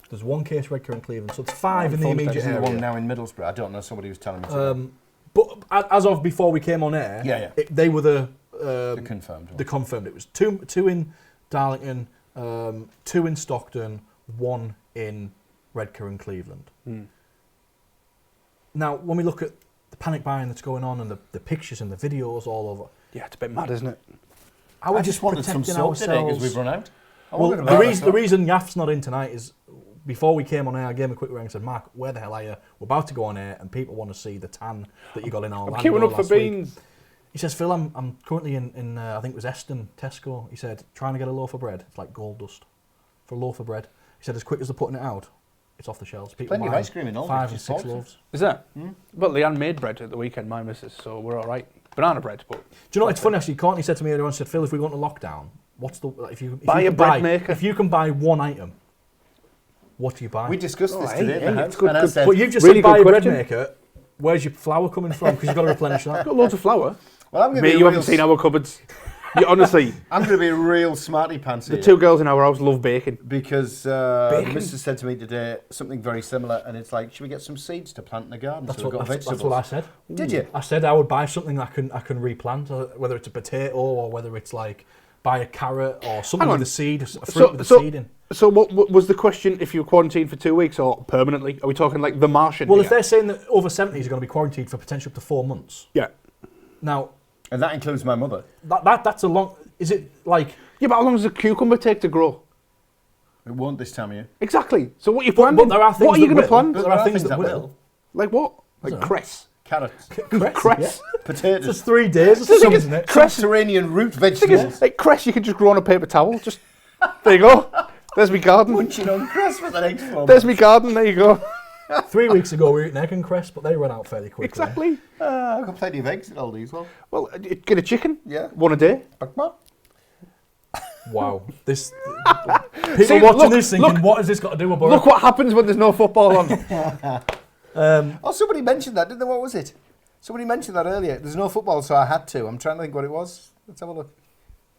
Speaker 1: there's 1 case Redcar and Cleveland, so it's 5 in the immediate area.
Speaker 3: One now in Middlesbrough. I don't know. Somebody was telling me. Today.
Speaker 1: But as of before we came on air, they were the
Speaker 3: confirmed.
Speaker 1: The confirmed. It was two in Darlington, 2 in Stockton, 1 in Redcar and Cleveland. Now, when we look at the panic buying that's going on and the pictures and the videos all over,
Speaker 2: Yeah, it's a bit mad, isn't it?
Speaker 3: I just wanted some soap today because we've run out.
Speaker 1: Well, the reason Yaff's not in tonight is before we came on air, I gave him a quick ring and said, Mark, where the hell are you? We're about to go on air and people want to see the tan that you got in Orlando.
Speaker 2: I'm queuing up for beans.
Speaker 1: He says, Phil, I'm currently in I think it was Eston, Tesco. He said, trying to get a loaf of bread. It's like gold dust for a loaf of bread. He said, as quick as they're putting it out, it's off the shelves. People
Speaker 3: plenty of ice cream in all
Speaker 1: 5 and 6 loaves.
Speaker 2: Is that? Well, Leanne made bread at the weekend, my missus, so we're all right. Banana bread, but...
Speaker 1: Do you know, it's funny actually, Courtney said to me earlier on, said, Phil, if we go into lockdown, what's the... If you
Speaker 2: buy a bread maker.
Speaker 1: If you can buy one item, what do you buy?
Speaker 3: We discussed this today.
Speaker 2: It's good.
Speaker 1: But you've just
Speaker 2: really
Speaker 1: said buy a bread
Speaker 2: question.
Speaker 1: maker. Where's your flour coming from? Because you've got to replenish that.
Speaker 2: Got loads of flour.
Speaker 3: Well, I'm going
Speaker 2: Mate, you haven't seen our cupboards. You, honestly,
Speaker 3: I'm going to be a real smarty pants here.
Speaker 2: the 2 girls in our house love bacon.
Speaker 3: Because Mrs. said to me today something very similar, and it's like, should we get some seeds to plant in the garden?
Speaker 1: That's,
Speaker 3: so we've got vegetables.
Speaker 1: that's what I said.
Speaker 3: Did you?
Speaker 1: I said I would buy something that I can replant, whether it's a potato or whether it's like buy a carrot or something with a seed, a fruit with a seed in.
Speaker 2: So what was the question if you were quarantined for 2 weeks or permanently? Are we talking like the Martian?
Speaker 1: Well,
Speaker 2: here?
Speaker 1: if they're saying that over 70s are going to be quarantined for potentially up to 4 months.
Speaker 2: Yeah.
Speaker 1: Now...
Speaker 3: And that includes my mother.
Speaker 1: That's a long... Is it like...
Speaker 2: Yeah, but how long does a cucumber take to grow?
Speaker 3: It won't this time of year.
Speaker 2: Exactly. So what are you planting?
Speaker 1: But there are things
Speaker 2: what are you going to plant?
Speaker 3: But there are things that will.
Speaker 2: Like what? Like cress.
Speaker 3: Carrots.
Speaker 2: Cress.
Speaker 1: Yeah.
Speaker 3: Potatoes.
Speaker 1: Just 3 days or something, isn't it?
Speaker 3: Subterranean root vegetables.
Speaker 2: Like cress, you can just grow on a paper towel. Just there you go. There's my garden.
Speaker 3: Munching on cress for the next 4 months.
Speaker 2: There's my garden. There you go.
Speaker 1: 3 weeks ago we were eating egg and cress, but they run out fairly quickly.
Speaker 2: Exactly.
Speaker 3: I've got plenty of eggs at Aldi as well.
Speaker 2: Well, get a chicken.
Speaker 3: Yeah.
Speaker 2: 1 a day.
Speaker 1: Wow. This people watching this thinking, what has this got to do with Borough?
Speaker 2: Look what happens when there's no football on.
Speaker 3: Somebody mentioned that, didn't they? What was it? Somebody mentioned that earlier. There's no football, so I had to. I'm trying to think what it was. Let's have a look.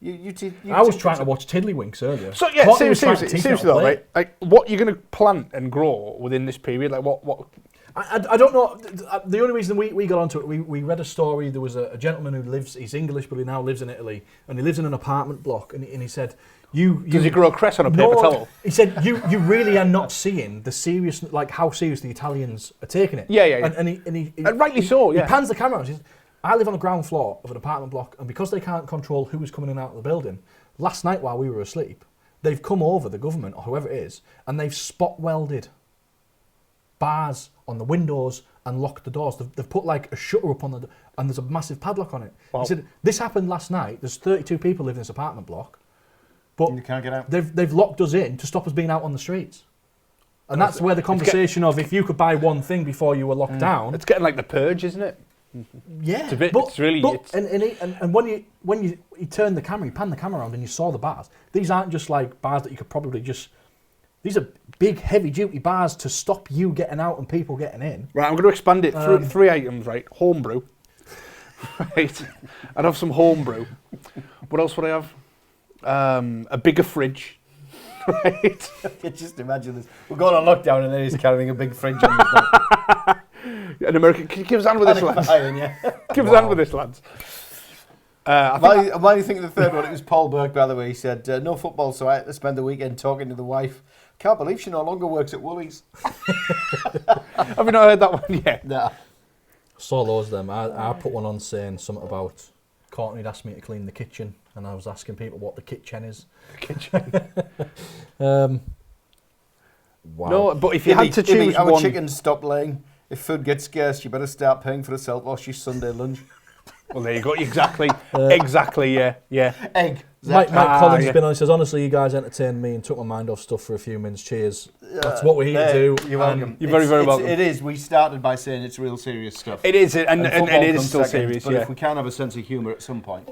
Speaker 1: I was trying to watch Tiddlywinks earlier.
Speaker 2: So yeah, seriously though, right? Like, what you're going to plant and grow within this period? Like what?
Speaker 1: I don't know. The only reason we got onto it, we read a story. There was a gentleman who he's English, but he now lives in Italy, and he lives in an apartment block. And he said, does
Speaker 2: he grow cress on a paper towel?
Speaker 1: He said, you really are not seeing the serious, like how serious the Italians are taking it.
Speaker 2: Yeah.
Speaker 1: And
Speaker 2: rightly so. Yeah.
Speaker 1: He pans the camera and he says, I live on the ground floor of an apartment block, and because they can't control who is coming in and out of the building, last night while we were asleep, they've come over, the government or whoever it is, and they've spot welded bars on the windows and locked the doors. They've put like a shutter up on and there's a massive padlock on it. Wow. He said, this happened last night. There's 32 people living in this apartment block, but
Speaker 3: and you can't get out.
Speaker 1: They've locked us in to stop us being out on the streets. And that's where the conversation of if you could buy one thing before you were locked down.
Speaker 2: It's getting like the purge, isn't it?
Speaker 1: Yeah,
Speaker 2: it's a bit. It's really.
Speaker 1: And when you turn the camera, you pan the camera around, and you saw the bars. These aren't just like bars that you could probably just. These are big, heavy-duty bars to stop you getting out and people getting in.
Speaker 2: Right, I'm going to expand it. 3 items, right? Homebrew. Right. I'd have some homebrew. What else would I have? A bigger fridge. Right.
Speaker 3: Just imagine this. We're going on lockdown, and then he's carrying a big fridge on his back.
Speaker 2: An American. Give us hand with this, lads. Give us hand with this, lads.
Speaker 3: Why do you think the third one? It was Paul Burke, by the way. He said, no football, so I had to spend the weekend talking to the wife. Can't believe she no longer works at Woolies.
Speaker 2: Have you not heard that one yet?
Speaker 3: Nah.
Speaker 1: Saw those them. I put one on saying something about Courtney had asked me to clean the kitchen, and I was asking people what the kitchen is. Wow.
Speaker 2: No, but if you had to choose
Speaker 3: our
Speaker 2: one...
Speaker 3: chickens stop laying. If food gets scarce, you better start paying for herself while she's Sunday lunch.
Speaker 2: Well, there you go. Exactly. Exactly, yeah.
Speaker 3: Egg.
Speaker 1: Mike Collins has been on. He says, honestly, you guys entertained me and took my mind off stuff for a few minutes. Cheers. That's what we're here to do.
Speaker 3: You're welcome.
Speaker 2: You're very welcome.
Speaker 3: It is. We started by saying it's real serious stuff.
Speaker 2: It is, and it is still serious,
Speaker 3: But if we can have a sense of humour at some point.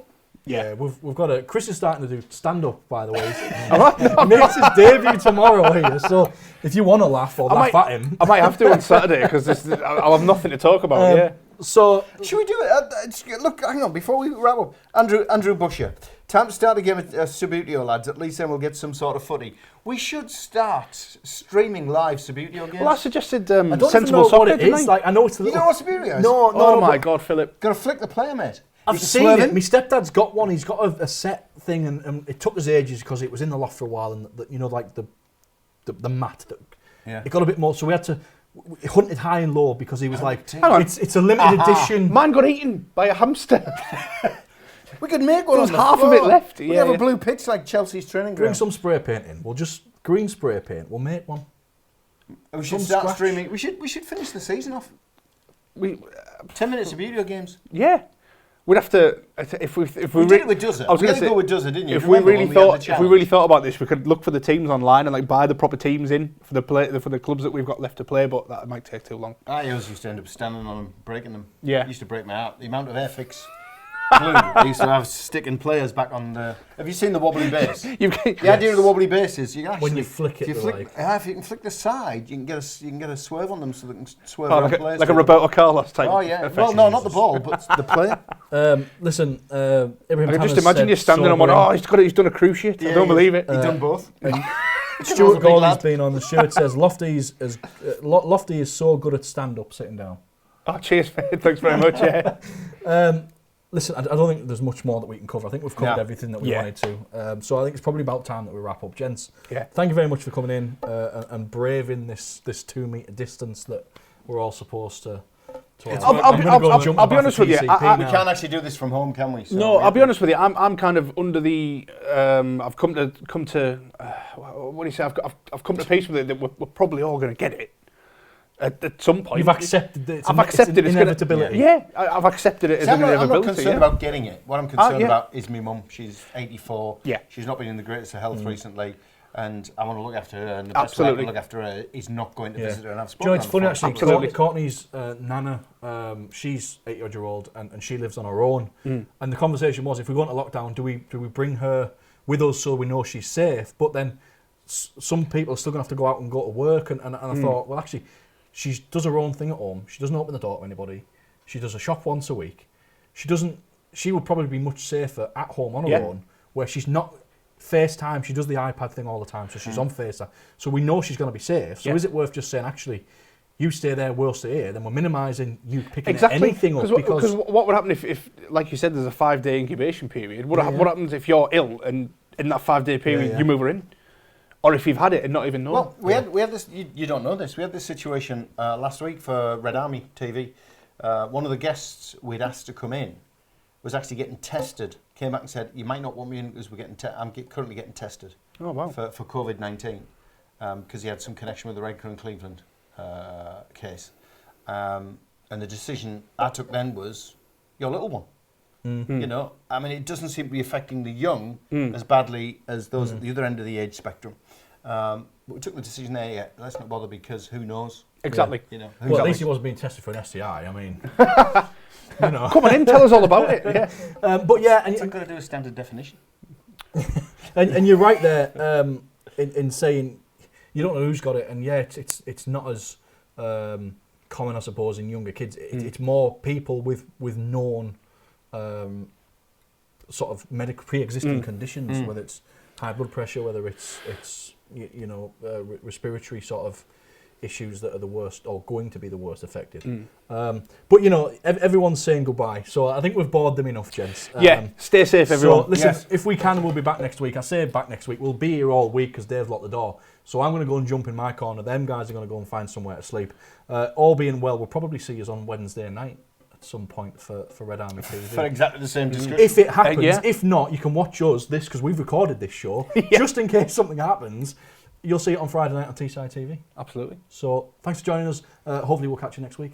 Speaker 1: Yeah, we've got a... Chris is starting to do stand-up, by the way. He makes his debut tomorrow here, so if you want to laugh or laugh at him...
Speaker 2: I might have to on Saturday, because I'll have nothing to talk about, yeah.
Speaker 1: So...
Speaker 3: Should we do it? Look, hang on, before we wrap up. Andrew Busher, time to start a game of Subbuteo, lads. At least then we'll get some sort of footy. We should start streaming live Subbuteo games.
Speaker 2: Well, I suggested
Speaker 1: I don't
Speaker 2: sensible
Speaker 1: know
Speaker 2: soccer,
Speaker 1: what it is.
Speaker 2: didn't I?
Speaker 1: Like, I know it's a
Speaker 3: You
Speaker 1: little...
Speaker 3: know what Subbuteo is?
Speaker 1: No,
Speaker 2: oh my God, Philip.
Speaker 3: Gotta flick the player, mate.
Speaker 1: I've seen it. My stepdad's got one. He's got a set thing, and it took us ages because it was in the loft for a while, and like the mat. It got a bit more, so we had to hunted high and low because he was like, it's a limited edition.
Speaker 2: Man got eaten by a hamster.
Speaker 3: We could make one.
Speaker 2: There's
Speaker 3: on the
Speaker 2: half
Speaker 3: floor.
Speaker 2: of it left.
Speaker 3: We have a blue pitch like Chelsea's training
Speaker 1: Bring
Speaker 3: ground.
Speaker 1: some spray paint in. We'll just green spray paint. We'll make one.
Speaker 3: We should
Speaker 1: From
Speaker 3: start
Speaker 1: scratch.
Speaker 3: streaming. We should finish the season off. 10 minutes of video games.
Speaker 2: Yeah. We'd have to if we
Speaker 3: did it with Dozer.
Speaker 2: I was going to say,
Speaker 3: go with Dozer, didn't you?
Speaker 2: If
Speaker 3: Remember
Speaker 2: we really
Speaker 3: when had
Speaker 2: thought
Speaker 3: the
Speaker 2: if we really thought about this, we could look for the teams online and like buy the proper teams in for the clubs that we've got left to play. But that might take too long.
Speaker 3: I always used to end up standing on them, breaking them.
Speaker 2: Yeah.
Speaker 3: Used to break my heart. The amount of Airfix glue I used to have sticking players back on the... Have you seen the wobbly base? The idea of the wobbly base is you can actually...
Speaker 1: When you flick it,
Speaker 3: if you can flick the side, you can get a swerve on them so they can swerve around players.
Speaker 2: like a Roberto Carlos type.
Speaker 3: Oh yeah. Well, no, not the ball, but the player.
Speaker 1: Listen, Ibrahim
Speaker 2: I can just
Speaker 1: Tanner's
Speaker 2: imagine you
Speaker 1: said
Speaker 2: standing on one.
Speaker 1: sobering.
Speaker 2: He's done a cruise ship. I don't believe it.
Speaker 3: He's done both.
Speaker 1: Stuart
Speaker 3: big
Speaker 1: Gordon's
Speaker 3: lad.
Speaker 1: been on the show. It says Lofty is so good at stand-up sitting down.
Speaker 2: Oh, cheers, mate. Thanks very much. Yeah.
Speaker 1: Listen, I don't think there's much more that we can cover. I think we've covered everything that we wanted to. So I think it's probably about time that we wrap up. Gents, thank you very much for coming in and braving this 2 metre distance that we're all supposed to.
Speaker 2: I'll be honest with you.
Speaker 3: We can't actually do this from home, can we? So
Speaker 2: No, I'll be honest with you. I'm kind of under the. I've come to. What do you say? I've come to peace with it that we're probably all going to get it at some point.
Speaker 1: You've accepted that
Speaker 2: I've accepted
Speaker 1: it's inevitability.
Speaker 2: I've accepted it as an inevitability.
Speaker 3: I'm not concerned about getting it. What I'm concerned about is my mum. She's 84.
Speaker 2: Yeah.
Speaker 3: She's not been in the greatest of health recently. And I want to look after her, and the best way I can look after her is not going to visit her. And I've spoken.
Speaker 1: It's funny actually.
Speaker 2: Absolutely.
Speaker 1: Courtney's nana, she's 80-odd-year-old, and she lives on her own. And the conversation was, if we go into lockdown, do we bring her with us so we know she's safe? But then some people are still going to have to go out and go to work. And I thought, well, actually, she does her own thing at home. She doesn't open the door to anybody. She does a shop once a week. She would probably be much safer at home on her own, where she's not. FaceTime, she does the iPad thing all the time, so she's on FaceTime. So we know she's going to be safe. So is it worth just saying, actually, you stay there, we'll stay here, then we're minimising you picking anything up?
Speaker 2: Because what would happen if, like you said, there's a 5-day incubation period? What happens if you're ill and in that 5-day period you move her in? Or if you've had it and not even know?
Speaker 3: Well, we had this, you don't know this, we had this situation last week for Red Army TV. One of the guests we'd asked to come in was actually getting tested. Came back and said, "You might not want me in because I'm currently getting tested."
Speaker 2: Oh wow!
Speaker 3: For COVID-19 because he had some connection with the Redcar and Cleveland case. And the decision I took then was your little one. You know, I mean, it doesn't seem to be affecting the young as badly as those at the other end of the age spectrum. But we took the decision there. Yeah, let's not bother because who knows?
Speaker 2: Exactly.
Speaker 3: You know.
Speaker 1: Well, at least he wasn't being tested for an STI. I mean. You know.
Speaker 2: Come on in, tell us all about it. Yeah.
Speaker 1: But yeah, and
Speaker 3: I'm going to do a standard definition.
Speaker 1: and you're right there in saying you don't know who's got it, and yeah, it's not as common, I suppose, in younger kids. It's more people with known sort of medical pre-existing conditions, whether it's high blood pressure, whether it's respiratory sort of issues that are the worst or going to be the worst affected. But you know, everyone's saying goodbye, so I think we've bored them enough, gents.
Speaker 2: Stay safe, everyone.
Speaker 1: So listen, if we can, we'll be back next week. I say back next week. We'll be here all week because Dave's locked the door. So I'm going to go and jump in my corner. Them guys are going to go and find somewhere to sleep. All being well, we'll probably see us on Wednesday night at some point for Red Army TV.
Speaker 3: For exactly the same description.
Speaker 1: If it happens, if not, you can watch us because we've recorded this show just in case something happens. You'll see it on Friday night on Teesside TV.
Speaker 2: Absolutely.
Speaker 1: So thanks for joining us. Hopefully we'll catch you next week.